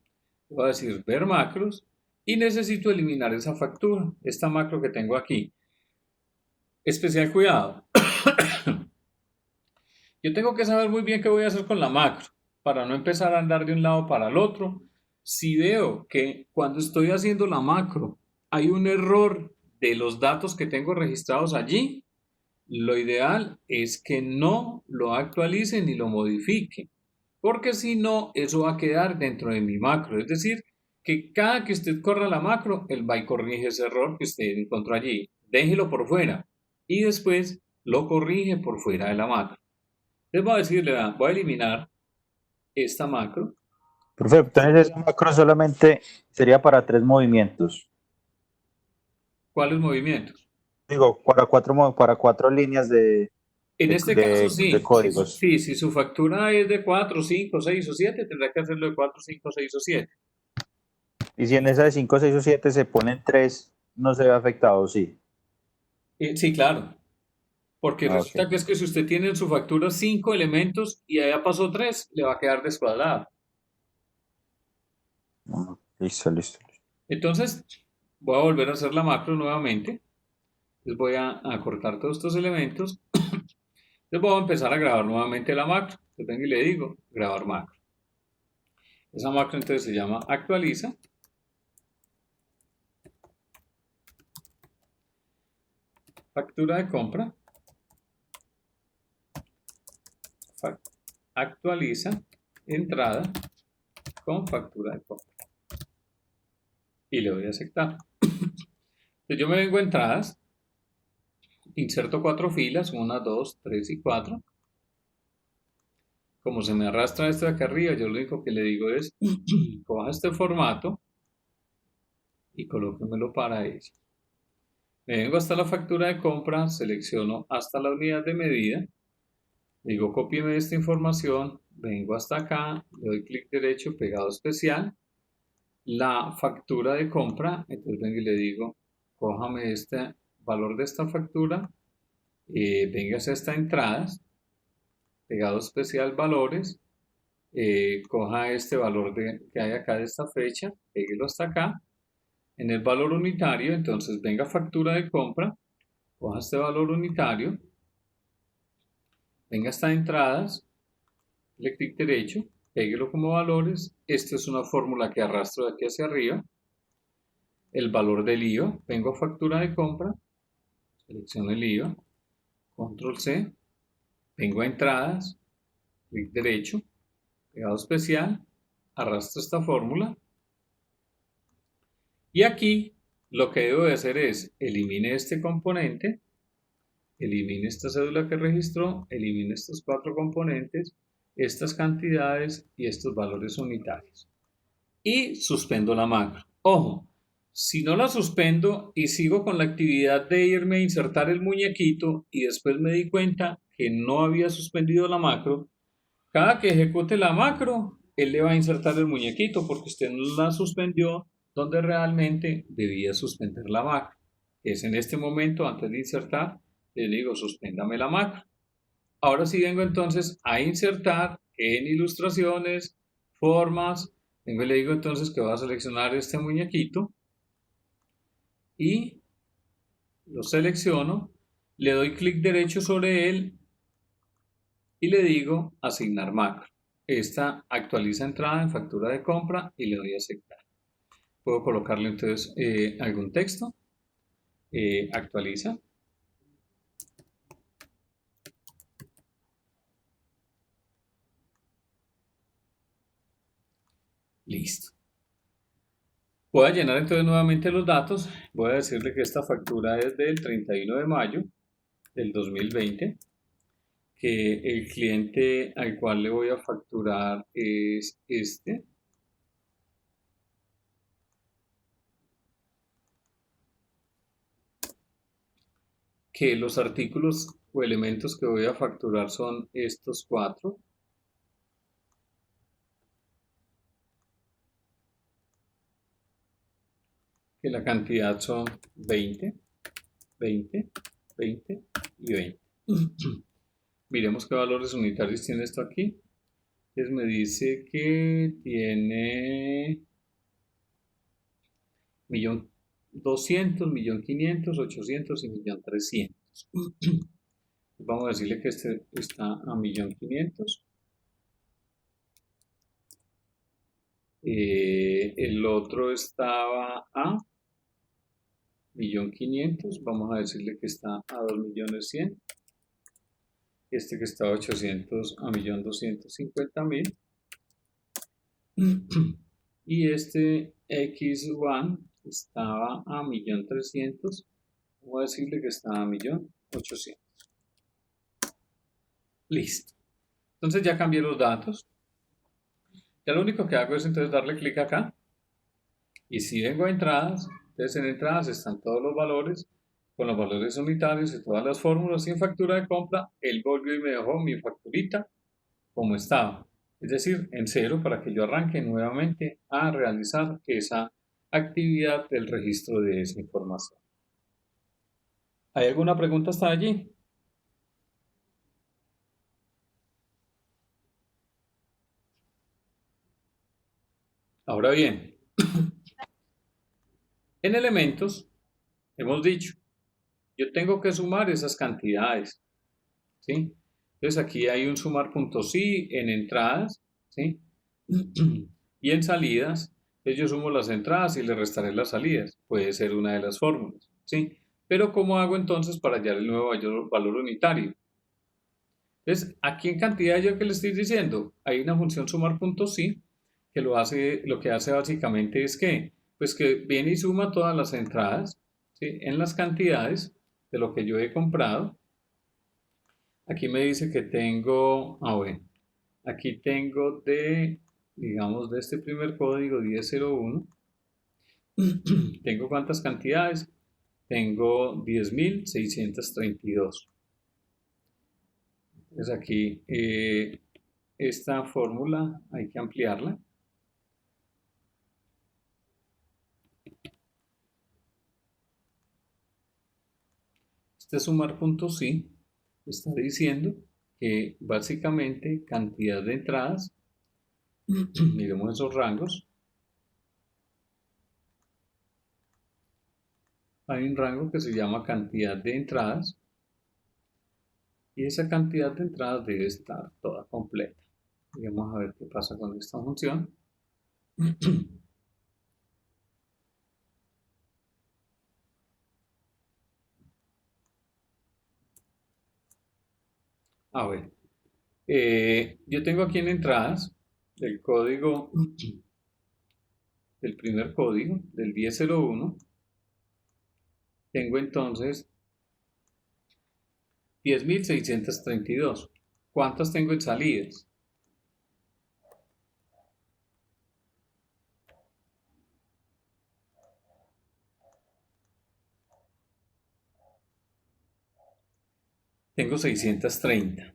voy a decir ver macros y necesito eliminar esa factura, esta macro que tengo aquí. Especial cuidado. Yo tengo que saber muy bien qué voy a hacer con la macro para no empezar a andar de un lado para el otro. Si veo que cuando estoy haciendo la macro hay un error de los datos que tengo registrados allí, lo ideal es que no lo actualice ni lo modifique, porque si no, eso va a quedar dentro de mi macro. Es decir, que cada que usted corra la macro, él va y corrige ese error que usted encontró allí. Déjelo por fuera y después lo corrige por fuera de la macro. Les voy a decirle, vean, voy a eliminar esta macro. Perfecto. Entonces esa macro solamente sería para 3 movimientos. ¿Cuáles movimientos? Digo, para cuatro líneas de, En de, este caso de- sí, de códigos. sí, si su factura es de 4, 5, 6 o 7, tendrá que hacerlo de 4, 5, 6 o 7. Y si en esa de 5, 6 o 7 se ponen 3, no se ve afectado, sí. Sí, claro, porque Ah, resulta ok. que es que si usted tiene en su factura 5 elementos y allá pasó 3, le va a quedar descuadrado. Ah, listo, listo. Entonces, voy a volver a hacer la macro nuevamente. Les voy a cortar todos estos elementos. Entonces voy a empezar a grabar nuevamente la macro. Entonces vengo y le digo, grabar macro. Esa macro entonces se llama actualiza. Factura de compra. Actualiza entrada con factura de compra. Y le doy a aceptar. Entonces yo me vengo a entradas. Inserto 4 filas, 1, 2, 3 y 4. Como se me arrastra esto de acá arriba, yo lo único que le digo es, coja este formato y colóquemelo para ella. Me vengo hasta la factura de compra, selecciono hasta la unidad de medida, digo cópieme esta información, vengo hasta acá, le doy clic derecho, pegado especial, la factura de compra, entonces vengo y le digo, cójame este valor de esta factura, véngase a esta entradas, pegado especial valores, coja este valor que hay acá de esta fecha, péguelo hasta acá. En el valor unitario, entonces venga factura de compra, coja este valor unitario, venga hasta entradas, le clic derecho, péguelo como valores. Esta es una fórmula que arrastro de aquí hacia arriba. El valor del IVA, vengo a factura de compra, selecciono el IVA, control C, vengo a entradas, clic derecho, pegado especial, arrastro esta fórmula. Y aquí lo que debo de hacer es elimine este componente, elimine esta cédula que registró, elimine estos 4 componentes, estas cantidades y estos valores unitarios. Y suspendo la macro. Ojo, Si no la suspendo y sigo con la actividad de irme a insertar el muñequito y después me di cuenta que no había suspendido la macro, cada que ejecute la macro, él le va a insertar el muñequito porque usted no la suspendió donde realmente debía suspender la macro. Es en este momento, antes de insertar, le digo, suspéndame la macro. Ahora sí vengo entonces a insertar en ilustraciones, formas, vengo y le digo entonces que voy a seleccionar este muñequito y lo selecciono, le doy clic derecho sobre él y le digo asignar macro. Esta actualiza entrada en factura de compra y le doy a aceptar. Puedo colocarle entonces algún texto, actualiza. Listo. Voy a llenar entonces nuevamente los datos. Voy a decirle que esta factura es del 31 de mayo del 2020, que el cliente al cual le voy a facturar es este. Que los artículos o elementos que voy a facturar son estos 4. Que la cantidad son 20, 20, 20 y 20. Miremos qué valores unitarios tiene esto aquí. Entonces me dice que tiene 1.200.000, 1.500.000, 800 y 1.300.000. Vamos a decirle que este está a 1.500.000. El otro estaba a 1.500.000. Vamos a decirle que está a 2.100.000. Este que está a 800 a 1.250.000. Y este X1 estaba a 1.300.000. Vamos a decirle que está a 1.800.000. Listo. Entonces ya cambié los datos. Ya lo único que hago es entonces darle clic acá. Y si vengo a entradas, entonces en entradas están todos los valores, con los valores unitarios y todas las fórmulas. Y en factura de compra, él volvió y me dejó mi facturita como estaba. Es decir, en cero, para que yo arranque nuevamente a realizar esa actividad del registro de esa información. ¿Hay alguna pregunta hasta allí? Ahora bien, en elementos hemos dicho, yo tengo que sumar esas cantidades, ¿sí? Entonces aquí hay un sumar.si en entradas, ¿sí? Y en salidas, entonces yo sumo las entradas y le restaré las salidas. Puede ser una de las fórmulas, ¿sí? Pero ¿cómo hago entonces para hallar el nuevo valor unitario? Entonces, aquí en cantidad yo que le estoy diciendo, hay una función sumar.si que lo que hace básicamente es que, pues que viene y suma todas las entradas, ¿sí? En las cantidades de lo que yo he comprado. Aquí me dice que tengo, bueno, aquí tengo digamos, de este primer código 1001, tengo cuántas cantidades, tengo 10.632. Entonces aquí esta fórmula hay que ampliarla. Este sumar.si está diciendo que básicamente cantidad de entradas, miremos esos rangos, hay un rango que se llama cantidad de entradas y esa cantidad de entradas debe estar toda completa. Y vamos a ver qué pasa con esta función. A ver, yo tengo aquí en entradas el código del primer código del 1001. Tengo entonces 10.632. ¿Cuántas tengo en salidas? tengo 630.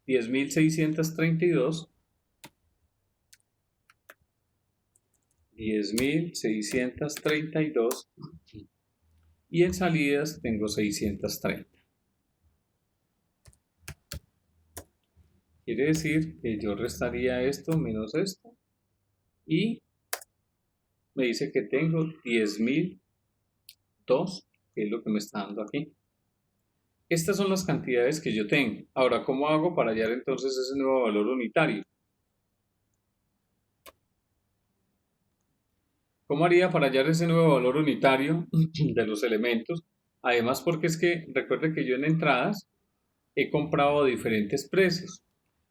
10.632. 10.632. Y en salidas tengo 630. Quiere decir que yo restaría esto menos esto. Y me dice que tengo 10.002, que es lo que me está dando aquí. Estas son las cantidades que yo tengo. Ahora, ¿cómo hago para hallar entonces ese nuevo valor unitario? ¿Cómo haría para hallar ese nuevo valor unitario de los elementos? Además, porque es que recuerde que yo en entradas he comprado a diferentes precios.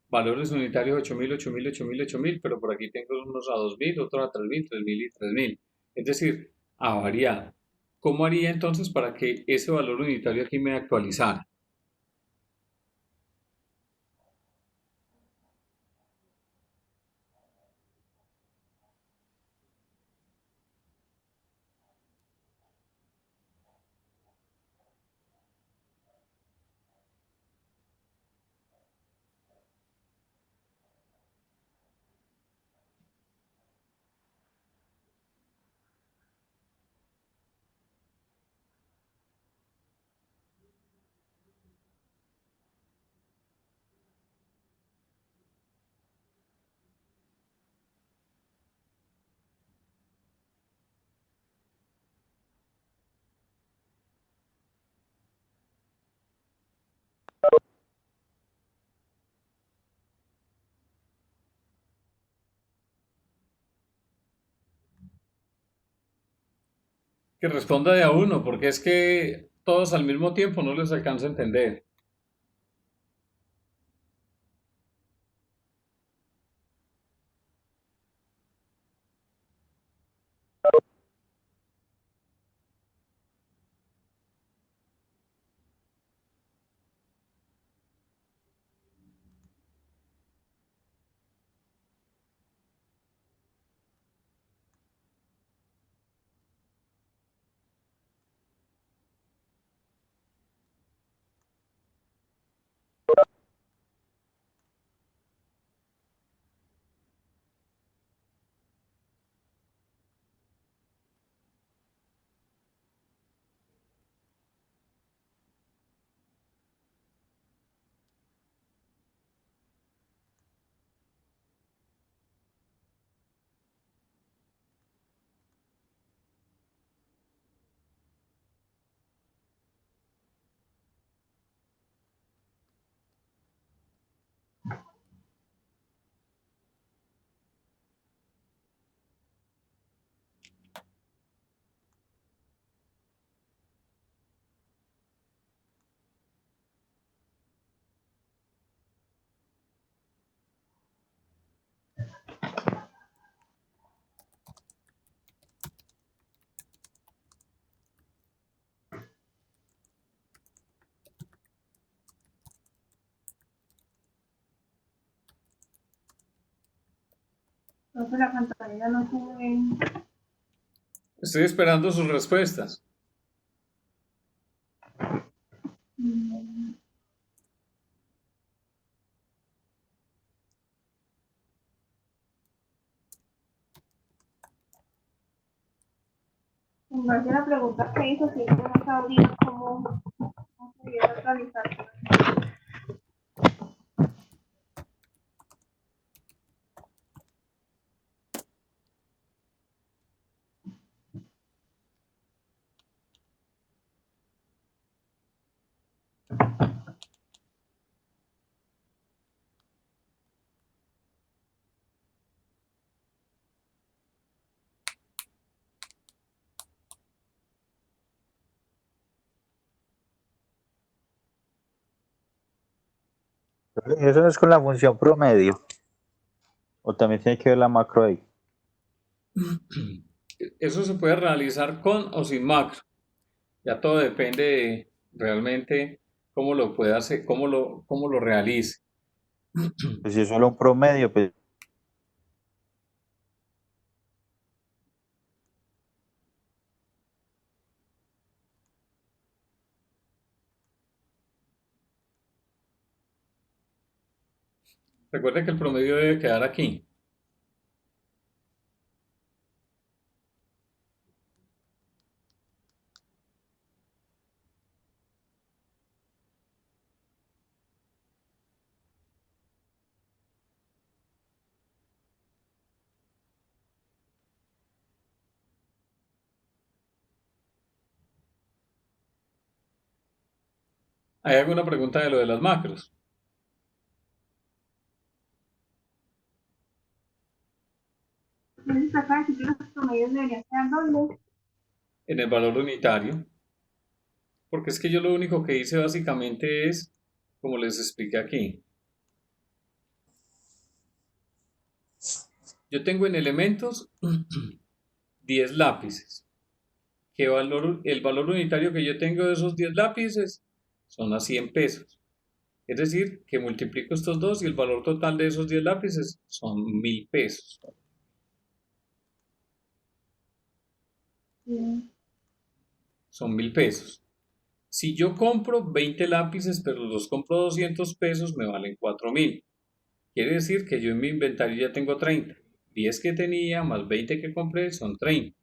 Valores unitarios 8.000, 8.000, 8.000, 8.000, pero por aquí tengo unos a 2.000, otros a 3.000, 3.000 y 3.000. Es decir, a variar. ¿Cómo haría entonces para que ese valor unitario aquí me actualizara? Que responda de a uno, porque es que todos al mismo tiempo no les alcanza a entender. Entonces la pantalla no sube. Estoy esperando sus respuestas. En base a la pregunta que hizo, si no sabría cómo se debe actualizar. Eso no es con la función promedio. O también tiene que ver la macro ahí. Eso se puede realizar con o sin macro. Ya todo depende de realmente cómo lo pueda hacer, cómo lo realice. Pues si es solo un promedio, pues Recuerde que el promedio debe quedar aquí. ¿Hay alguna pregunta de lo de las macros? Entonces, acá decir que los promedios deberían quedar ¿dónde? En el valor unitario. Porque es que yo lo único que hice básicamente es, como les expliqué aquí. Yo tengo en elementos 10 lápices. El valor unitario que yo tengo de esos 10 lápices son a 100 pesos. Es decir, que multiplico estos dos y el valor total de esos 10 lápices son 1000 pesos. Son 1000 pesos. Si yo compro 20 lápices, pero los compro 200 pesos, me valen 4000. Quiere decir que yo en mi inventario ya tengo 30. 10 que tenía más 20 que compré son 30.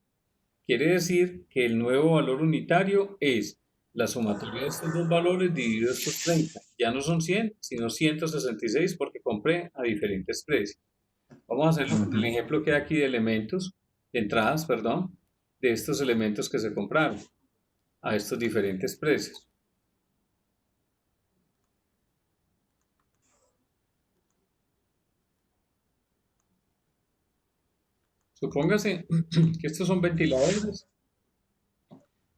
Quiere decir que el nuevo valor unitario es la sumatoria de estos dos valores dividido estos 30. Ya no son 100, sino 166 porque compré a diferentes precios. Vamos a hacerlo con el ejemplo que hay aquí de elementos, de entradas, perdón, de estos elementos que se compraron a estos diferentes precios. Supóngase que estos son ventiladores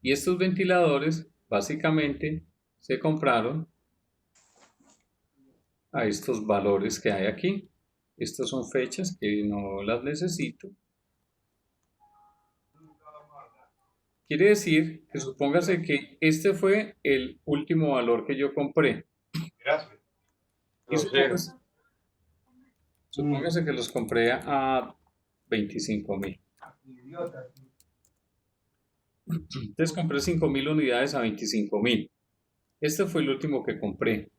y estos ventiladores básicamente se compraron a estos valores que hay aquí. Estas son fechas que no las necesito. Quiere decir que supóngase que este fue el último valor que yo compré. Gracias. Y supóngase que los compré a 25.000. Entonces compré 5.000 unidades a 25.000. Este fue el último que compré.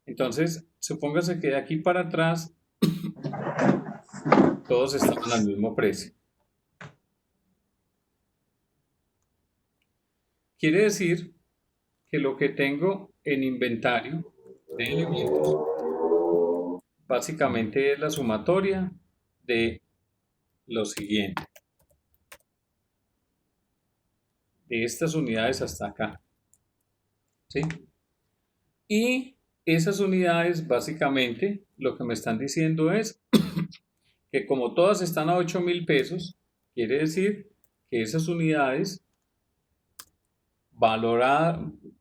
Entonces, supóngase que de aquí para atrás todos estaban al mismo precio. Quiere decir que lo que tengo en inventario de elementos básicamente es la sumatoria de lo siguiente. De estas unidades hasta acá. ¿Sí? Y esas unidades básicamente lo que me están diciendo es que como todas están a 8.000 pesos, quiere decir que esas unidades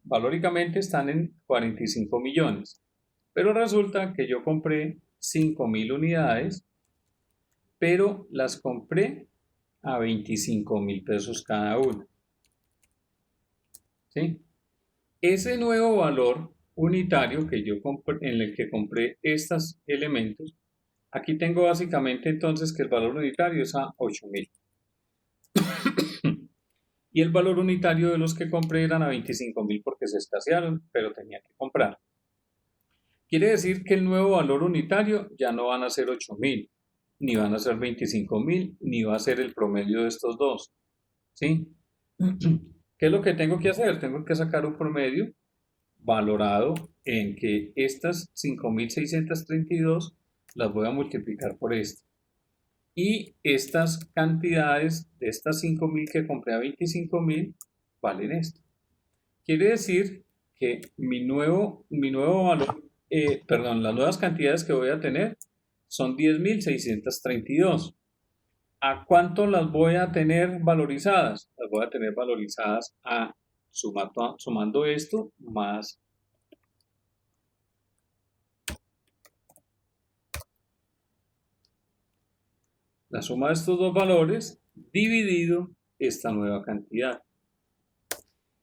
valóricamente están en 45 millones. Pero resulta que yo compré 5.000 unidades, pero las compré a 25.000 pesos cada una. ¿Sí? Ese nuevo valor unitario que yo compré, en el que compré estos elementos, aquí tengo básicamente entonces que el valor unitario es a 8.000. Y el valor unitario de los que compré eran a 25.000 porque se escasearon, pero tenía que comprar. Quiere decir que el nuevo valor unitario ya no van a ser 8.000, ni van a ser 25.000, ni va a ser el promedio de estos dos. ¿Sí? ¿Qué es lo que tengo que hacer? Tengo que sacar un promedio valorado en que estas 5.632 las voy a multiplicar por esto. Y estas cantidades de estas 5.000 que compré a 25.000 valen esto. Quiere decir que mi nuevo valor, las nuevas cantidades que voy a tener son 10.632. ¿A cuánto las voy a tener valorizadas? Las voy a tener valorizadas sumando esto más la suma de estos dos valores dividido esta nueva cantidad.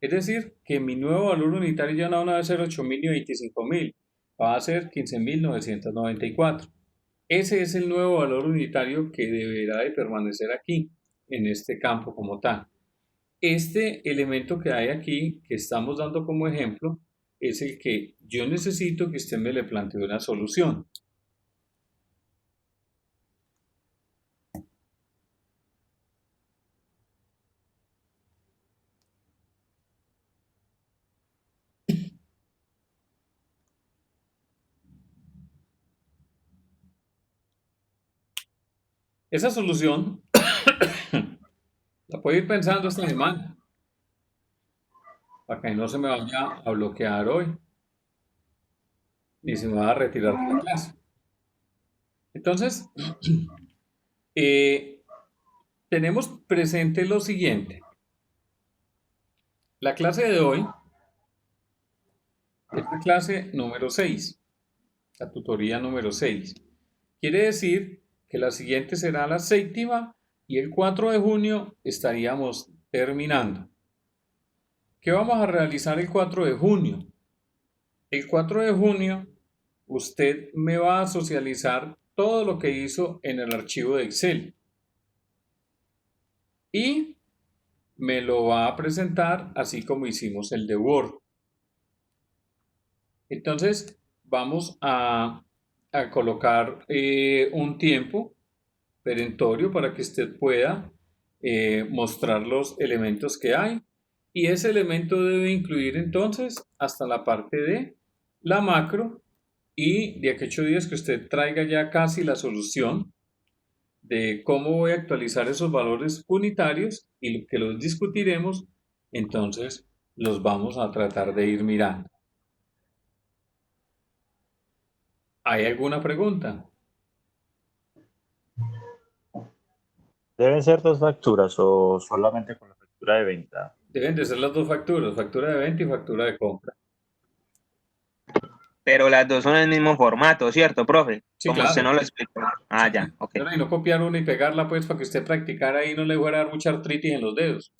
Es decir, que mi nuevo valor unitario ya no va a ser 8.000 ni 25.000, va a ser 15.994. Ese es el nuevo valor unitario que deberá de permanecer aquí, en este campo como tal. Este elemento que hay aquí, que estamos dando como ejemplo, es el que yo necesito que usted me le plantee una solución. Esa solución la puedo ir pensando esta semana, para que no se me vaya a bloquear hoy, ni se me va a retirar de la clase. Entonces, eh, tenemos presente lo siguiente. La clase de hoy es la clase número 6, la tutoría número 6. Quiere decir que la siguiente será la séptima y el 4 de junio estaríamos terminando. ¿Qué vamos a realizar el 4 de junio? El 4 de junio usted me va a socializar todo lo que hizo en el archivo de Excel y me lo va a presentar así como hicimos el de Word. Entonces vamos a colocar un tiempo perentorio para que usted pueda mostrar los elementos que hay y ese elemento debe incluir entonces hasta la parte de la macro y de aquí a 8 días que usted traiga ya casi la solución de cómo voy a actualizar esos valores unitarios y que los discutiremos, entonces los vamos a tratar de ir mirando. ¿Hay alguna pregunta? ¿Deben ser dos facturas o solamente con la factura de venta? Deben de ser las dos facturas, factura de venta y factura de compra. Pero las dos son el mismo formato, ¿cierto, profe? Sí, Como usted claro. no lo explicó. Ah, ya, ok. Pero y no copiar una y pegarla, pues, para que usted practicara y no le fuera a dar mucha artritis en los dedos.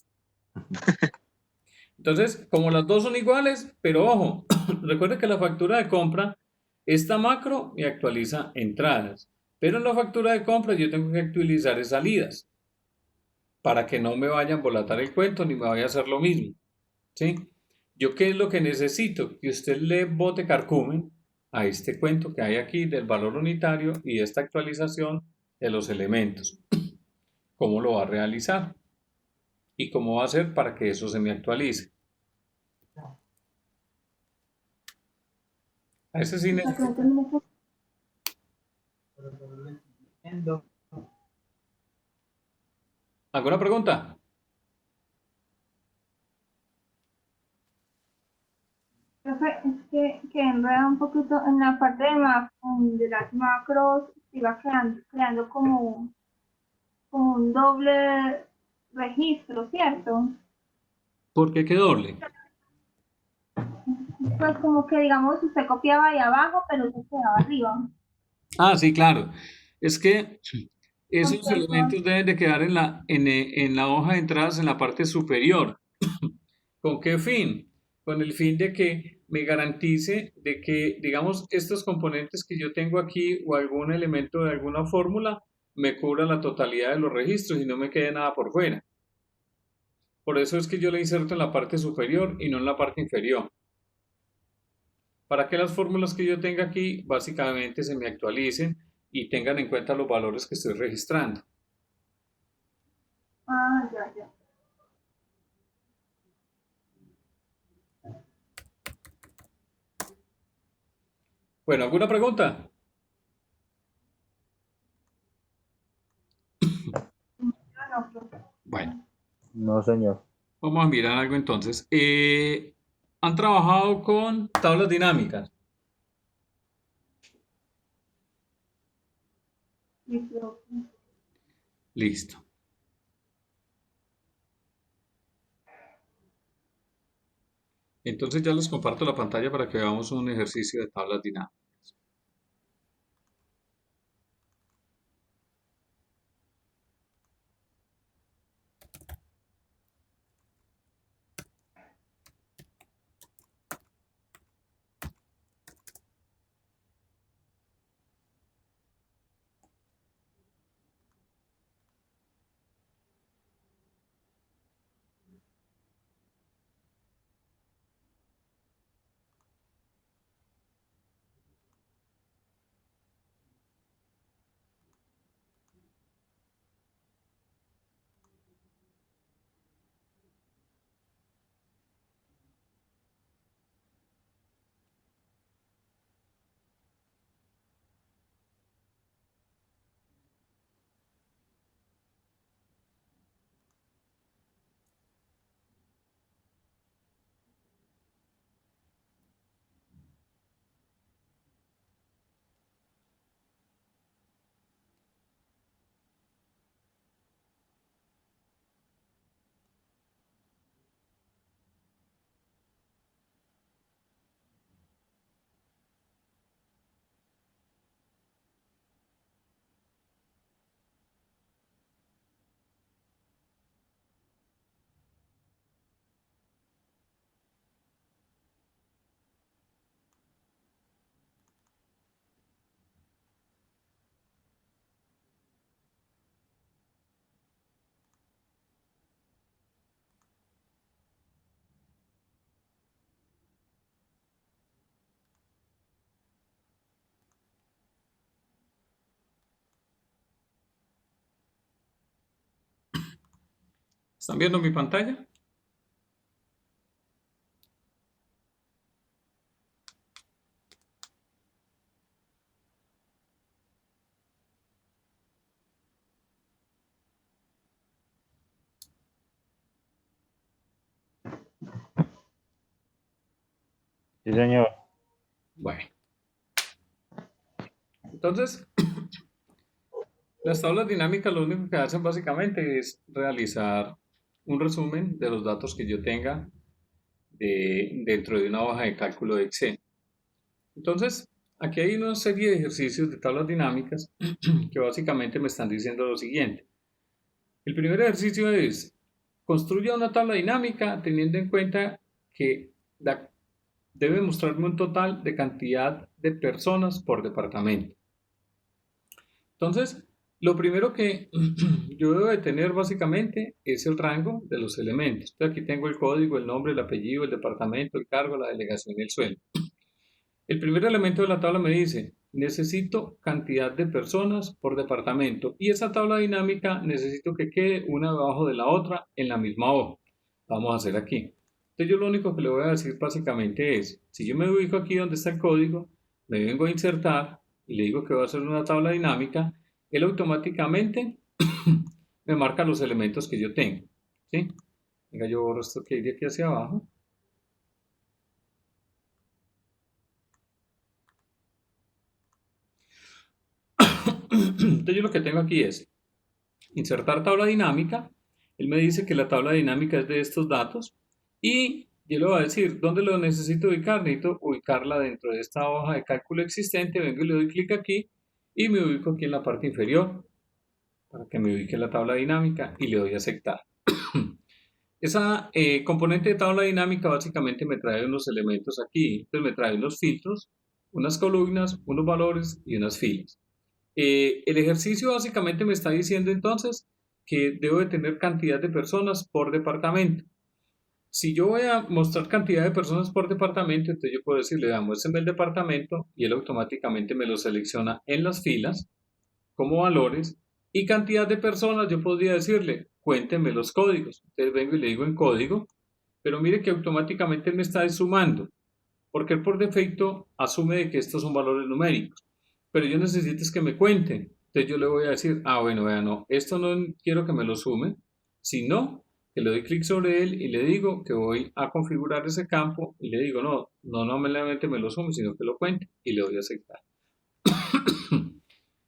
Entonces, como las dos son iguales, pero ojo, recuerde que la factura de compra, esta macro me actualiza entradas, pero en la factura de compra yo tengo que actualizar es salidas, para que no me vaya a embolatar el cuento ni me vaya a hacer lo mismo. ¿Sí? ¿Yo qué es lo que necesito? Que usted le bote carcumen a este cuento que hay aquí del valor unitario y esta actualización de los elementos. ¿Cómo lo va a realizar? ¿Y cómo va a hacer para que eso se me actualice? A ese sí necesito. ¿Alguna pregunta? Profe, es que enreda un poquito en la parte de las macros, se va creando como un doble registro, ¿cierto? ¿Por qué qué doble? Pues como que digamos usted copiaba ahí abajo, pero se quedaba arriba. Ah, sí, claro. Es que esos Entonces, elementos deben de quedar en la hoja de entradas en la parte superior. ¿Con qué fin? Con el fin de que me garantice de que, digamos, estos componentes que yo tengo aquí o algún elemento de alguna fórmula me cubra la totalidad de los registros y no me quede nada por fuera. Por eso es que yo le inserto en la parte superior y no en la parte inferior. Para que las fórmulas que yo tenga aquí básicamente se me actualicen y tengan en cuenta los valores que estoy registrando. ya. Bueno, ¿alguna pregunta? No, profe. Bueno, No, señor. vamos a mirar algo entonces. ¿Han trabajado con tablas dinámicas? Sí, profe. Listo. Entonces ya les comparto la pantalla para que veamos un ejercicio de tablas dinámicas. ¿Están viendo mi pantalla? Sí, señor. Bueno, entonces, las tablas dinámicas lo único que hacen básicamente es realizar un resumen de los datos que yo tenga dentro de una hoja de cálculo de Excel. Entonces, aquí hay una serie de ejercicios de tablas dinámicas que básicamente me están diciendo lo siguiente. El primer ejercicio es, construya una tabla dinámica teniendo en cuenta que debe mostrarme un total de cantidad de personas por departamento. Entonces, lo primero que yo debo de tener básicamente es el rango de los elementos. Entonces, aquí tengo el código, el nombre, el apellido, el departamento, el cargo, la delegación y el sueldo. El primer elemento de la tabla me dice, necesito cantidad de personas por departamento y esa tabla dinámica necesito que quede una debajo de la otra en la misma hoja. Vamos a hacer aquí. Entonces yo lo único que le voy a decir básicamente es, si yo me ubico aquí donde está el código, me vengo a insertar y le digo que voy a hacer una tabla dinámica, él automáticamente me marca los elementos que yo tengo. ¿Sí? Venga, yo borro esto que hay de aquí hacia abajo. Entonces yo lo que tengo aquí es insertar tabla dinámica. Él me dice que la tabla dinámica es de estos datos y yo le voy a decir dónde lo necesito ubicar. Necesito ubicarla dentro de esta hoja de cálculo existente. Vengo y le doy clic aquí y me ubico aquí en la parte inferior para que me ubique la tabla dinámica y le doy a aceptar. Esa componente de tabla dinámica básicamente me trae unos elementos aquí. Entonces me trae unos filtros, unas columnas, unos valores y unas filas. El ejercicio básicamente me está diciendo entonces que debo de tener cantidad de personas por departamento. Si yo voy a mostrar cantidad de personas por departamento, entonces yo puedo decirle, veamos, muéstrame el departamento y él automáticamente me lo selecciona en las filas como valores y cantidad de personas, yo podría decirle, cuénteme los códigos. Entonces vengo y le digo en código, pero mire que automáticamente me está sumando, porque él por defecto asume de que estos son valores numéricos. Pero yo necesito es que me cuenten. Entonces yo le voy a decir, bueno, vea, no, esto no quiero que me lo sume, sino que le doy clic sobre él y le digo que voy a configurar ese campo y le digo, no solamente me lo sume, sino que lo cuente y le doy a aceptar.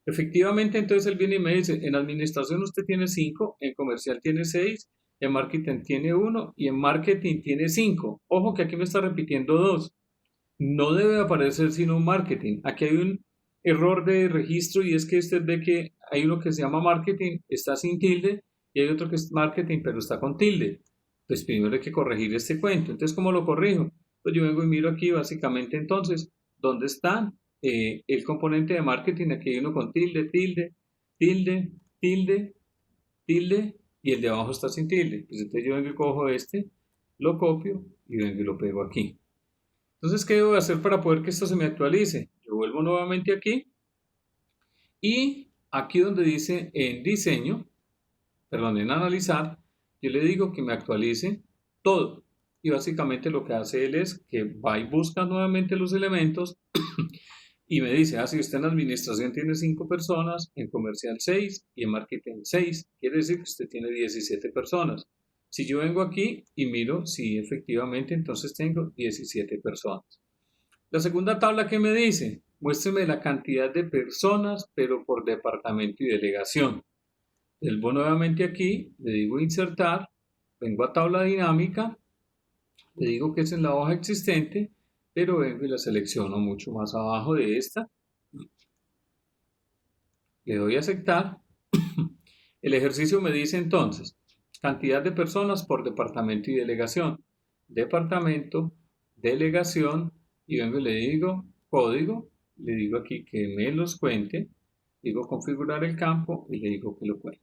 Efectivamente, entonces él viene y me dice, en administración usted tiene 5, en comercial tiene 6, en marketing tiene 1 y en marketing tiene 5. Ojo que aquí me está repitiendo 2. No debe aparecer sino marketing. Aquí hay un error de registro y es que usted ve que hay uno que se llama marketing, está sin tilde, y hay otro que es marketing, pero está con tilde. Pues primero hay que corregir este cuento. Entonces, ¿cómo lo corrijo? Pues yo vengo y miro aquí básicamente entonces, ¿dónde está el componente de marketing? Aquí hay uno con tilde, tilde, tilde, tilde, tilde, y el de abajo está sin tilde. Pues entonces yo vengo y cojo este, lo copio y vengo y lo pego aquí. Entonces, ¿qué debo hacer para poder que esto se me actualice? Yo vuelvo nuevamente aquí y aquí donde dice en diseño, perdón, en analizar, yo le digo que me actualice todo. Y básicamente lo que hace él es que va y busca nuevamente los elementos y me dice, si usted en administración tiene 5 personas, en comercial 6 y en marketing 6, quiere decir que usted tiene 17 personas. Si yo vengo aquí y miro si efectivamente entonces tengo 17 personas. La segunda tabla que me dice, muéstreme la cantidad de personas, pero por departamento y delegación. Vuelvo nuevamente aquí, le digo insertar, vengo a tabla dinámica, le digo que es en la hoja existente, pero vengo y la selecciono mucho más abajo de esta. Le doy a aceptar. El ejercicio me dice entonces, cantidad de personas por departamento y delegación. Departamento, delegación, y vengo y le digo código, le digo aquí que me los cuente, digo configurar el campo y le digo que lo cuente.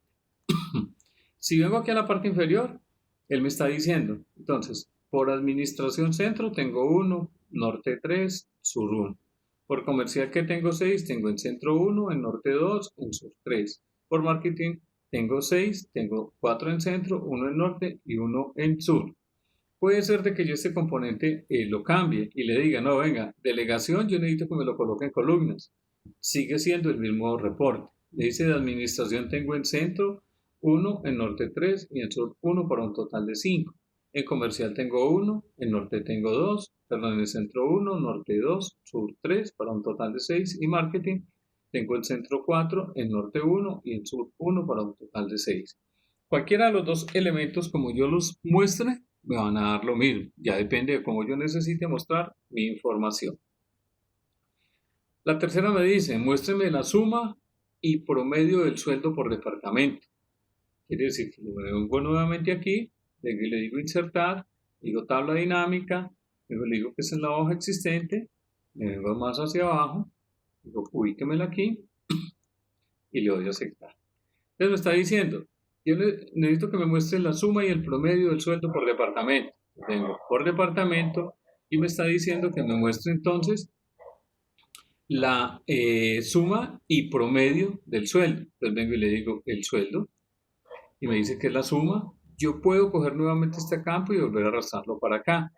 Si vengo aquí a la parte inferior, él me está diciendo, entonces, por administración centro tengo 1, norte 3, sur 1. Por comercial que tengo 6, tengo en centro 1, en norte 2, en sur 3. Por marketing tengo 6, tengo 4 en centro, 1 en norte y 1 en sur. Puede ser de que yo este componente lo cambie y le diga, no, venga, delegación, yo necesito que me lo coloque en columnas. Sigue siendo el mismo reporte. Le dice de administración tengo en centro 1, en norte 3 y en sur 1 para un total de 5. En comercial tengo 1, en norte tengo 2, perdón, en el centro 1, norte 2, sur 3 para un total de 6 y marketing tengo en centro 4, en norte 1 y en sur 1 para un total de 6. Cualquiera de los dos elementos, como yo los muestre, me van a dar lo mismo. Ya depende de cómo yo necesite mostrar mi información. La tercera me dice, muéstreme la suma y promedio del sueldo por departamento. Quiere decir que me vengo nuevamente aquí, le digo insertar, digo tabla dinámica, luego le digo que es en la hoja existente, me vengo más hacia abajo, digo ubíquemela aquí y le doy a aceptar. Entonces me está diciendo, yo necesito que me muestre la suma y el promedio del sueldo por departamento. Vengo por departamento y me está diciendo que me muestre entonces la suma y promedio del sueldo. Entonces vengo y le digo el sueldo y me dice que es la suma. Yo puedo coger nuevamente este campo y volver a arrastrarlo para acá.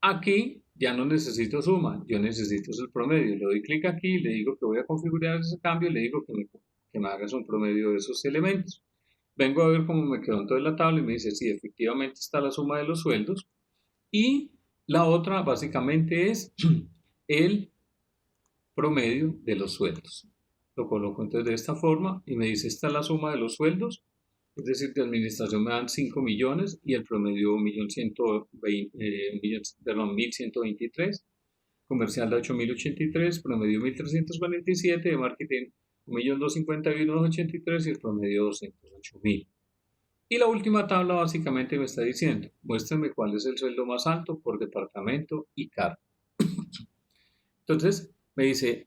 Aquí ya no necesito suma, yo necesito el promedio. Le doy clic aquí, le digo que voy a configurar ese cambio y le digo que me hagas un promedio de esos elementos. Vengo a ver cómo me quedó en toda la tabla y me dice, sí, efectivamente está la suma de los sueldos. Y la otra básicamente es el promedio de los sueldos. Lo coloco entonces de esta forma y me dice, esta es la suma de los sueldos. Es decir, de administración me dan 5 millones y el promedio 1.123. Comercial da 8.083, promedio 1.347, de marketing 1.251.283 y el promedio 208.000. Y la última tabla básicamente me está diciendo, muéstrenme cuál es el sueldo más alto por departamento y cargo. Entonces me dice,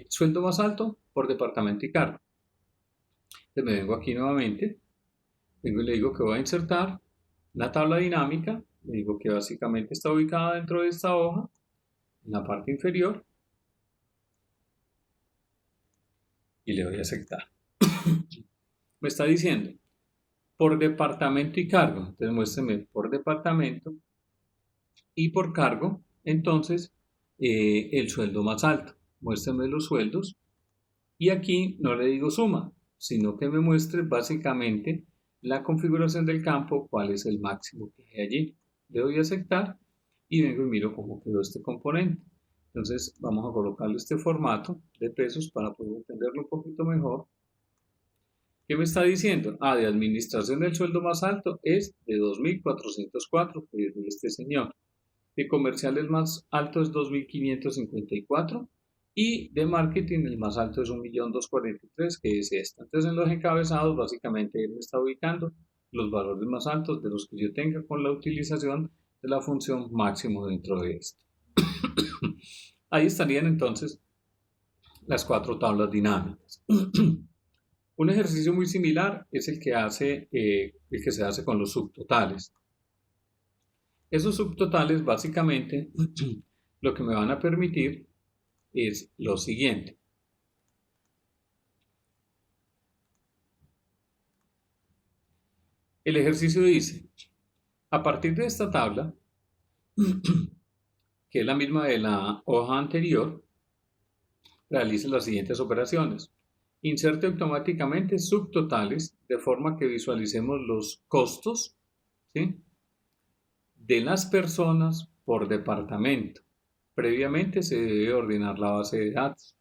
sueldo más alto por departamento y cargo. Entonces me vengo aquí nuevamente, vengo y le digo que voy a insertar la tabla dinámica, le digo que básicamente está ubicada dentro de esta hoja, en la parte inferior, y le doy a aceptar. Me está diciendo, por departamento y cargo, entonces muéstrame por departamento y por cargo, entonces el sueldo más alto, muéstrame los sueldos y aquí no le digo suma, sino que me muestre básicamente la configuración del campo, cuál es el máximo que hay allí. Le doy a aceptar y vengo y miro cómo quedó este componente. Entonces vamos a colocarle este formato de pesos para poder entenderlo un poquito mejor. ¿Qué me está diciendo? De administración del sueldo más alto es de 2.404, que es de este señor. De comercial el más alto es 2.554 y de marketing el más alto es 1.243, que es esta. Entonces en los encabezados básicamente él me está ubicando los valores más altos de los que yo tenga con la utilización de la función máximo dentro de esto. Ahí estarían entonces las 4 tablas dinámicas. Un ejercicio muy similar es el que se hace con los subtotales. Esos subtotales básicamente lo que me van a permitir es lo siguiente. El ejercicio dice, a partir de esta tabla, que es la misma de la hoja anterior, realice las siguientes operaciones. Inserte automáticamente subtotales de forma que visualicemos los costos, ¿sí?, de las personas por departamento. Previamente se debe ordenar la base de datos.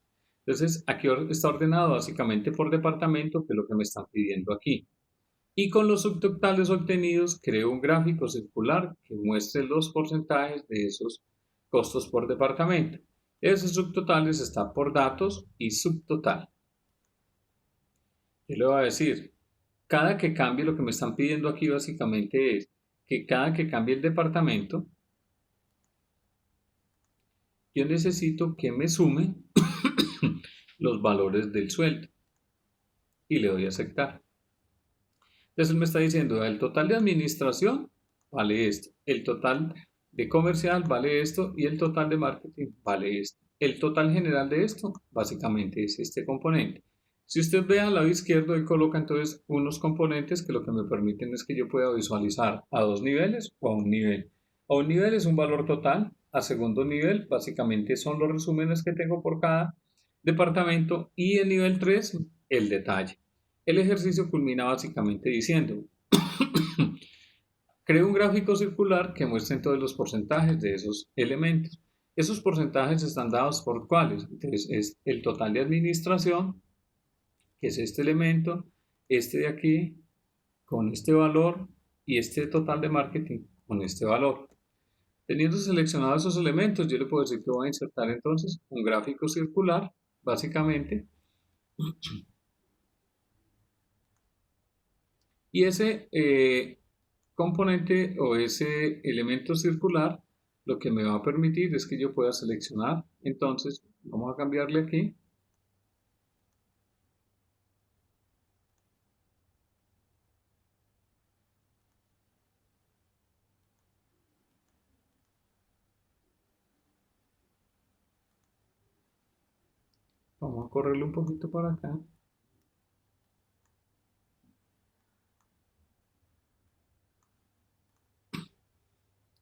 Entonces aquí está ordenado básicamente por departamento, que es lo que me están pidiendo aquí. Y con los subtotales obtenidos creo un gráfico circular que muestre los porcentajes de esos costos por departamento. Esos subtotales están por datos y subtotal. Yo le voy a decir, cada que cambie, lo que me están pidiendo aquí básicamente es que cada que cambie el departamento, yo necesito que me sume los valores del sueldo. Y le doy a aceptar. Entonces me está diciendo, el total de administración vale esto, el total de comercial vale esto y el total de marketing vale esto. El total general de esto básicamente es este componente. Si usted ve al lado izquierdo, él coloca entonces unos componentes que lo que me permiten es que yo pueda visualizar a dos niveles o a un nivel. A un nivel es un valor total, a segundo nivel básicamente son los resúmenes que tengo por cada departamento y en nivel 3 el detalle. El ejercicio culmina básicamente diciendo, creo un gráfico circular que muestre todos los porcentajes de esos elementos. Esos porcentajes están dados por cuáles. Entonces es el total de administración, que es este elemento, este de aquí, con este valor, y este total de marketing con este valor. Teniendo seleccionados esos elementos, yo le puedo decir que voy a insertar entonces un gráfico circular, básicamente, y ese componente o ese elemento circular lo que me va a permitir es que yo pueda seleccionar, entonces vamos a cambiarle aquí, vamos a correrle un poquito para acá,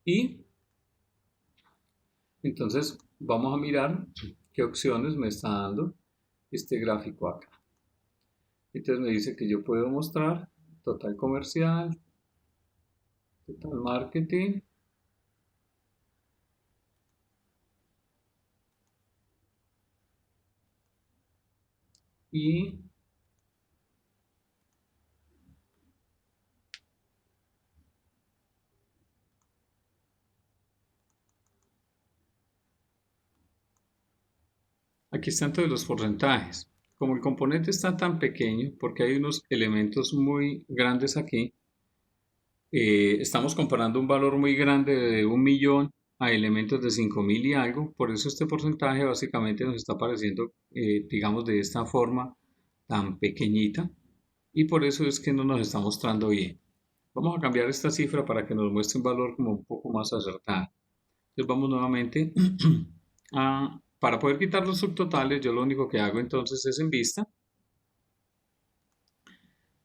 y entonces vamos a mirar qué opciones me está dando este gráfico acá. Entonces me dice que yo puedo mostrar total comercial, total marketing, y aquí están todos los porcentajes. Como el componente está tan pequeño, porque hay unos elementos muy grandes aquí, estamos comparando un valor muy grande de 1.000.000 a elementos de 5.000 y algo, por eso este porcentaje básicamente nos está apareciendo, digamos, de esta forma tan pequeñita, y por eso es que no nos está mostrando bien. Vamos a cambiar esta cifra para que nos muestre un valor como un poco más acertado. Entonces vamos nuevamente para poder quitar los subtotales, yo lo único que hago entonces es en vista,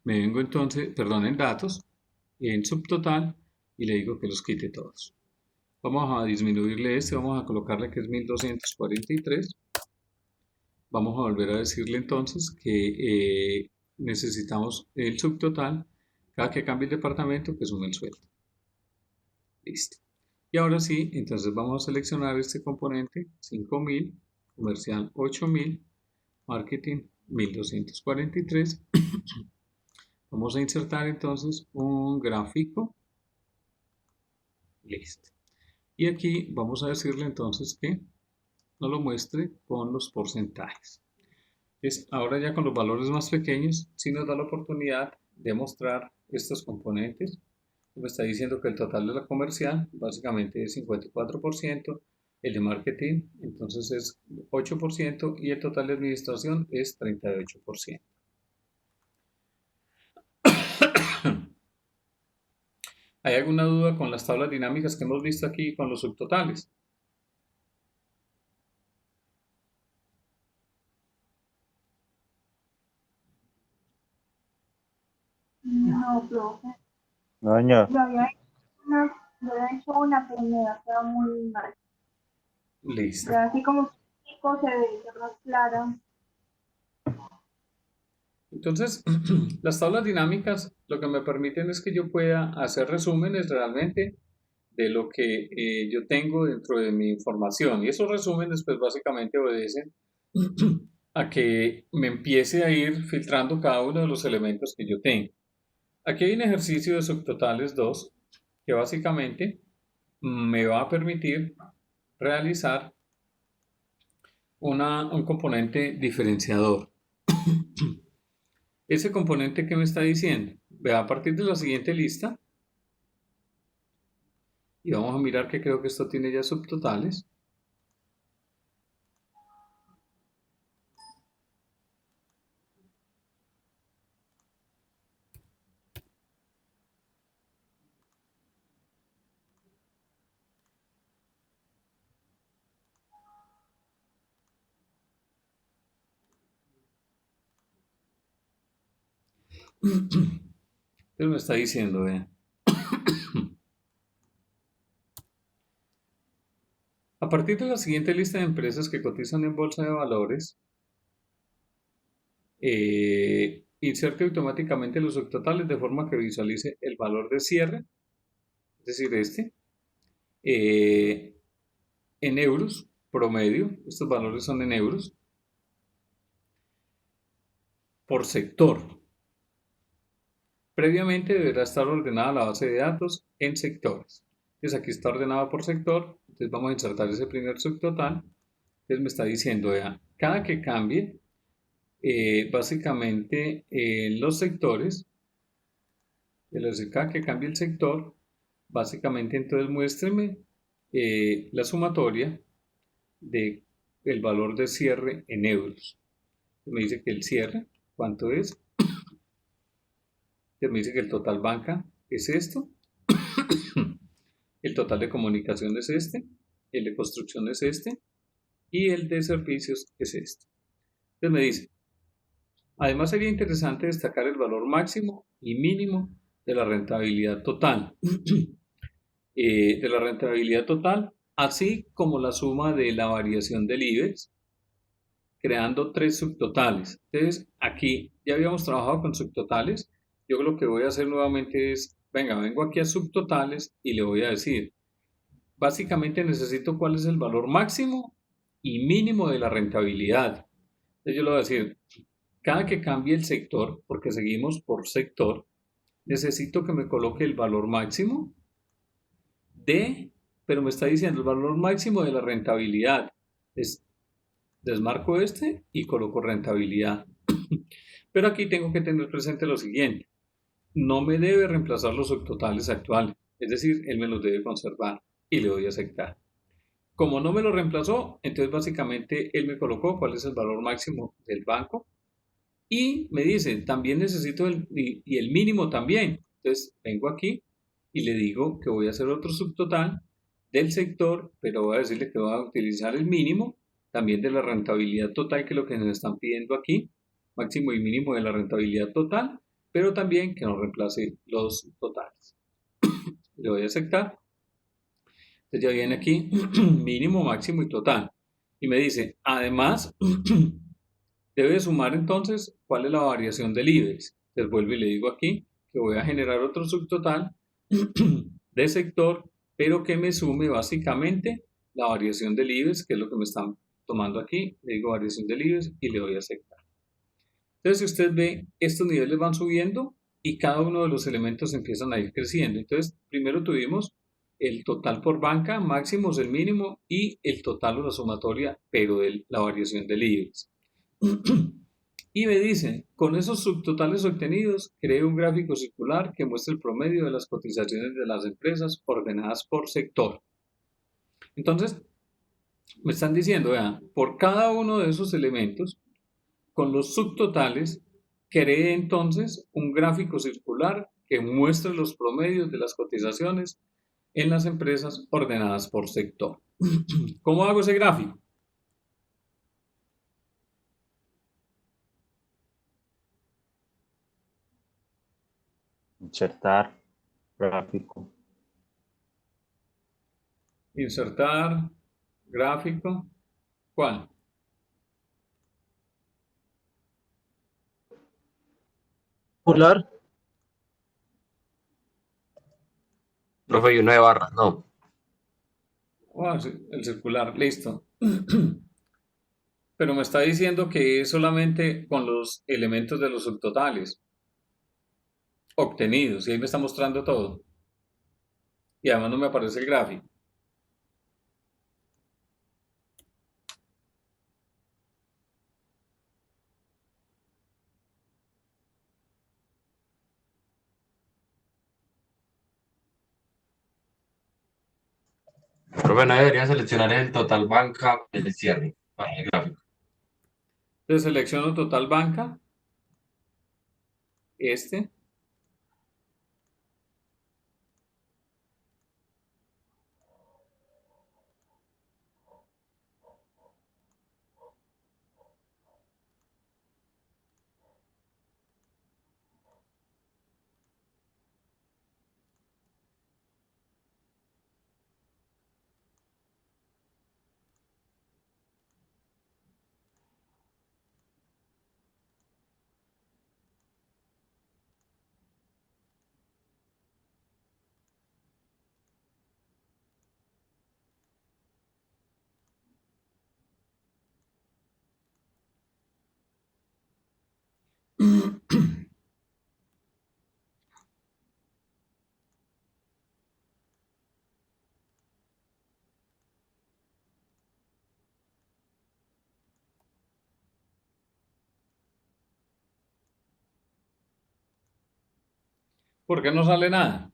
me vengo entonces, perdón, en datos, en subtotal, y le digo que los quite todos. Vamos a disminuirle este, vamos a colocarle que es 1243. Vamos a volver a decirle entonces que necesitamos el subtotal cada que cambie el departamento que sume el sueldo. Listo. Y ahora sí, entonces vamos a seleccionar este componente 5.000, comercial 8.000, marketing 1243. Vamos a insertar entonces un gráfico. Listo. Y aquí vamos a decirle entonces que nos lo muestre con los porcentajes. Ahora ya con los valores más pequeños, sí nos da la oportunidad de mostrar estos componentes. Me está diciendo que el total de la comercial básicamente es 54%, el de marketing entonces es 8% y el total de administración es 38%. ¿Hay alguna duda con las tablas dinámicas que hemos visto aquí con los subtotales? No, profe. No, señor. Yo había hecho una, pero me ha quedado muy mal. Listo. Pero así como chico se ve más clara. Entonces, las tablas dinámicas lo que me permiten es que yo pueda hacer resúmenes realmente de lo que yo tengo dentro de mi información. Y esos resúmenes pues básicamente obedecen a que me empiece a ir filtrando cada uno de los elementos que yo tengo. Aquí hay un ejercicio de subtotales 2 que básicamente me va a permitir realizar un componente diferenciador. Ese componente que me está diciendo, vea a partir de la siguiente lista, y vamos a mirar que creo que esto tiene ya subtotales. Entonces me está diciendo, vean, a partir de la siguiente lista de empresas que cotizan en bolsa de valores, inserte automáticamente los subtotales de forma que visualice el valor de cierre, es decir, eh, en euros promedio, estos valores son en euros, por sector. Previamente deberá estar ordenada la base de datos en sectores. Entonces aquí está ordenada por sector, entonces vamos a insertar ese primer subtotal. Entonces me está diciendo, vea, cada que cambie, básicamente los sectores, cada que cambie el sector, básicamente entonces muéstreme la sumatoria de el valor de cierre en euros. Me dice que el cierre, ¿cuánto es? Me dice que el total banca es esto, el total de comunicación es este, el de construcción es este y el de servicios es este. Entonces me dice, además sería interesante destacar el valor máximo y mínimo de la rentabilidad total, así como la suma de la variación del IBEX, creando 3 subtotales. Entonces aquí ya habíamos trabajado con subtotales. Yo lo que voy a hacer nuevamente es, vengo aquí a subtotales y le voy a decir, básicamente necesito cuál es el valor máximo y mínimo de la rentabilidad. Entonces yo le voy a decir, cada que cambie el sector, porque seguimos por sector, necesito que me coloque el valor máximo pero me está diciendo el valor máximo de la rentabilidad. Desmarco este y coloco rentabilidad. Pero aquí tengo que tener presente lo siguiente. No me debe reemplazar los subtotales actuales. Es decir, él me los debe conservar y le doy a aceptar. Como no me lo reemplazó, entonces básicamente él me colocó cuál es el valor máximo del banco y me dice, también necesito el mínimo también. Entonces vengo aquí y le digo que voy a hacer otro subtotal del sector, pero voy a decirle que voy a utilizar el mínimo también de la rentabilidad total, que es lo que nos están pidiendo aquí, máximo y mínimo de la rentabilidad total, pero también que nos reemplace los totales. Le voy a aceptar. Entonces ya viene aquí mínimo, máximo y total. Y me dice, además, debe sumar entonces cuál es la variación del IBEX. Entonces vuelvo y le digo aquí que voy a generar otro subtotal de sector, pero que me sume básicamente la variación del IBEX, que es lo que me están tomando aquí. Le digo variación del IBEX y le doy a aceptar. Entonces, si usted ve, estos niveles van subiendo y cada uno de los elementos empiezan a ir creciendo. Entonces, primero tuvimos el total por banca, máximos, el mínimo y el total o la sumatoria, pero de la variación del IBEX. Y me dicen, con esos subtotales obtenidos, cree un gráfico circular que muestre el promedio de las cotizaciones de las empresas ordenadas por sector. Entonces, me están diciendo, vean, por cada uno de esos elementos, con los subtotales, cree entonces un gráfico circular que muestre los promedios de las cotizaciones en las empresas ordenadas por sector. ¿Cómo hago ese gráfico? Insertar gráfico. Insertar gráfico. ¿Cuál? Circular. Profe, y uno de barra, no. El circular, listo. Pero me está diciendo que es solamente con los elementos de los subtotales obtenidos y ahí me está mostrando todo. Y además no me aparece el gráfico. Profe, no debería seleccionar el total banca del cierre para el gráfico. Entonces selecciono total banca, este, ¿Por qué no sale nada?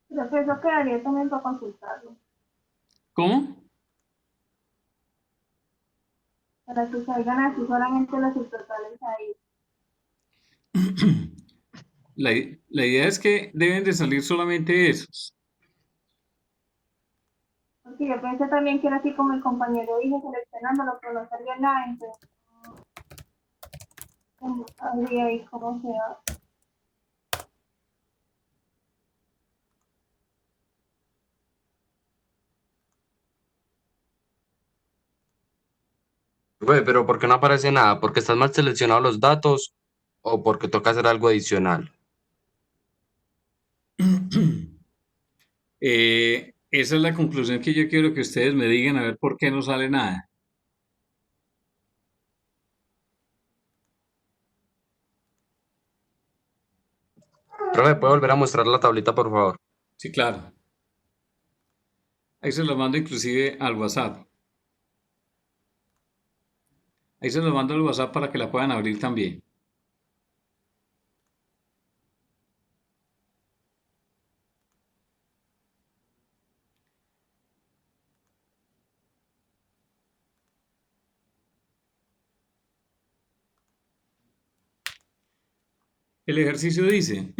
Creo que eso quedaría también para consultarlo, ¿Cómo? para que salgan así solamente los subtotales ahí. La idea es que deben de salir solamente esos. Porque yo pensé también que era así como el compañero dijo, seleccionándolo, pero no salía nada, entonces no sabría ahí cómo se va. Profe, pero ¿por qué no aparece nada? ¿Porque están mal seleccionados los datos o porque toca hacer algo adicional? Esa es la conclusión que yo quiero que ustedes me digan, a ver por qué no sale nada. Profe, ¿puede volver a mostrar la tablita, por favor? Sí, claro. Ahí se los mando inclusive al WhatsApp. Ahí se los mando al WhatsApp para que la puedan abrir también. El ejercicio dice,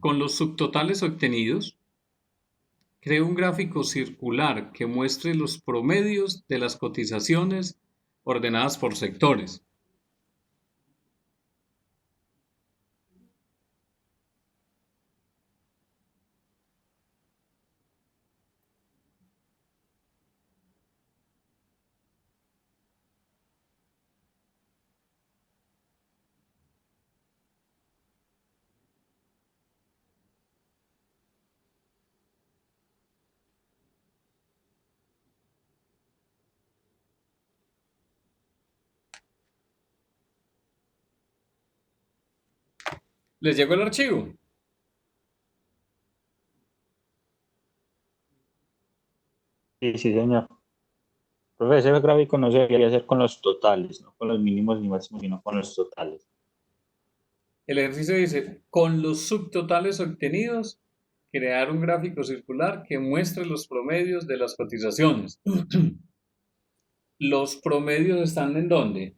con los subtotales obtenidos, cree un gráfico circular que muestre los promedios de las cotizaciones ordenadas por sectores. ¿Les llegó el archivo? Sí, sí, señor. Profe, ese gráfico no se debería hacer con los totales, no con los mínimos ni máximos, sino con los totales. El ejercicio dice, con los subtotales obtenidos, crear un gráfico circular que muestre los promedios de las cotizaciones. ¿Los promedios están en dónde?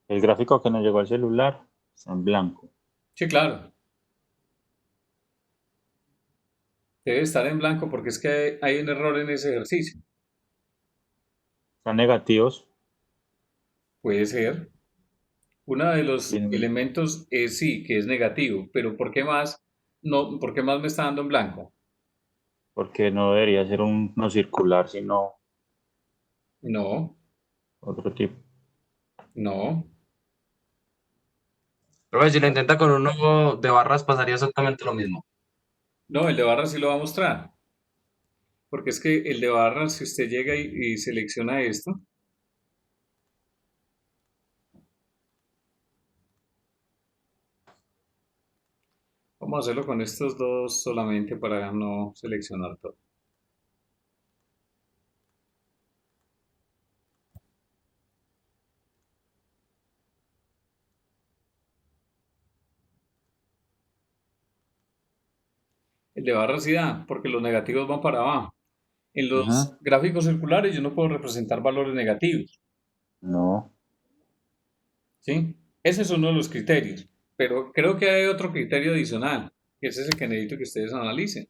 El gráfico que nos llegó al celular está en blanco. Sí, claro. Debe estar en blanco porque es que hay un error en ese ejercicio. Están negativos. Puede ser. Uno de los Tienen- elementos es sí, que es negativo, pero ¿por qué más? No, ¿por qué más me está dando en blanco? Porque no debería ser no circular, sino No, otro tipo. no. Profe, si lo intenta con uno de barras pasaría exactamente lo mismo. No, el de barras sí lo va a mostrar. Porque es que el de barras, si usted llega y selecciona esto, vamos a hacerlo con estos dos solamente para no seleccionar todo. El de barras sí da, porque los negativos van para abajo. En los Ajá. gráficos circulares yo no puedo representar valores negativos, No. ¿sí? Ese es uno de los criterios, pero creo que hay otro criterio adicional, que ese es el que necesito que ustedes analicen.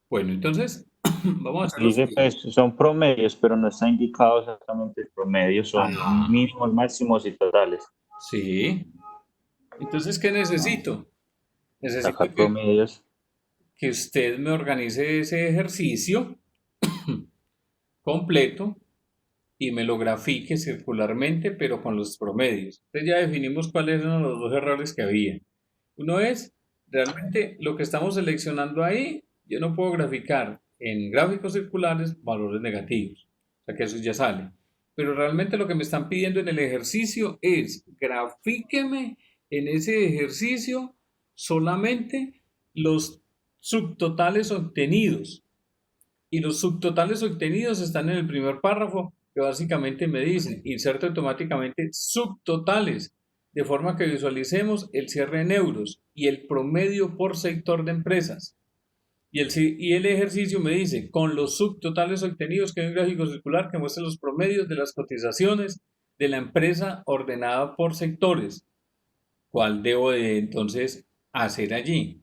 Bueno, entonces, vamos a hacer lo Dice, pues, siguiente. son promedios, pero no está indicado exactamente el promedio, son Ajá, mínimos, máximos y totales. sí. Entonces, ¿qué necesito? Necesito Sacar promedios. que usted me organice ese ejercicio completo y me lo grafique circularmente, pero con los promedios. Entonces ya definimos cuáles eran los dos errores que había. Uno es, realmente lo que estamos seleccionando ahí, yo no puedo graficar en gráficos circulares valores negativos. O sea que eso ya sale. Pero realmente lo que me están pidiendo en el ejercicio es, grafíqueme en ese ejercicio solamente los subtotales obtenidos. Y los subtotales obtenidos están en el primer párrafo, que básicamente me dice, inserte automáticamente subtotales, de forma que visualicemos el cierre en euros y el promedio por sector de empresas. Y el ejercicio me dice, con los subtotales obtenidos, que hay un gráfico circular que muestra los promedios de las cotizaciones de la empresa ordenada por sectores. ¿Cuál debo de entonces hacer allí?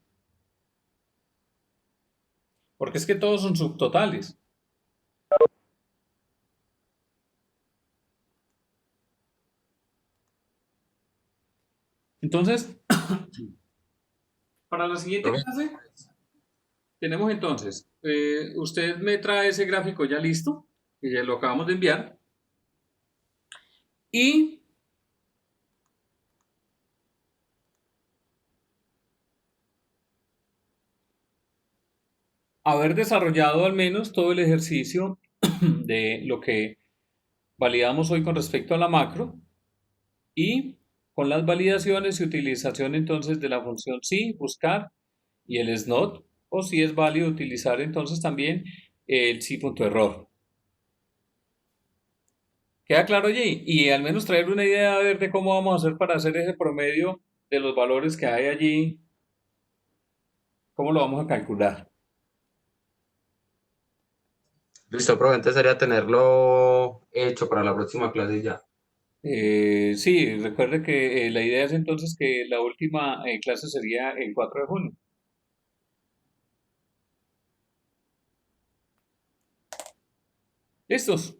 Porque es que todos son subtotales. Entonces, para la siguiente Profe, clase, tenemos entonces, usted me trae ese gráfico ya listo, que ya lo acabamos de enviar, y haber desarrollado al menos todo el ejercicio de lo que validamos hoy con respecto a la macro y con las validaciones y utilización entonces de la función sí, buscar y el SNOT, o si es válido utilizar entonces también el sí.error. ¿Queda claro allí? Y al menos traer una idea a ver de cómo vamos a hacer para hacer ese promedio de los valores que hay allí, cómo lo vamos a calcular. listo, profe, entonces sería tenerlo hecho para la próxima clase y ya. Sí, recuerde que la idea es entonces que la última clase sería el 4 de junio. ¿Listos?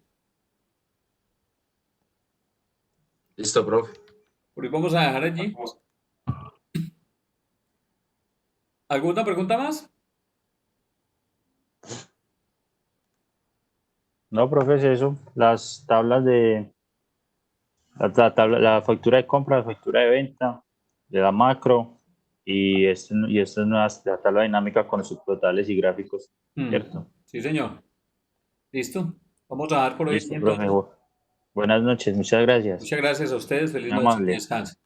Listo, profe. Por hoy vamos a dejar allí. ¿Alguna pregunta más? No, profe, es eso. Las tablas la factura de compra, la factura de venta, de la macro y esto es la tabla dinámica con subtotales y gráficos, ¿cierto? Sí, señor. ¿Listo? Vamos a dar por hoy Listo, profe. entonces. Buenas noches, muchas gracias. Muchas gracias a ustedes. Feliz Muy noche. Que amable. descansen.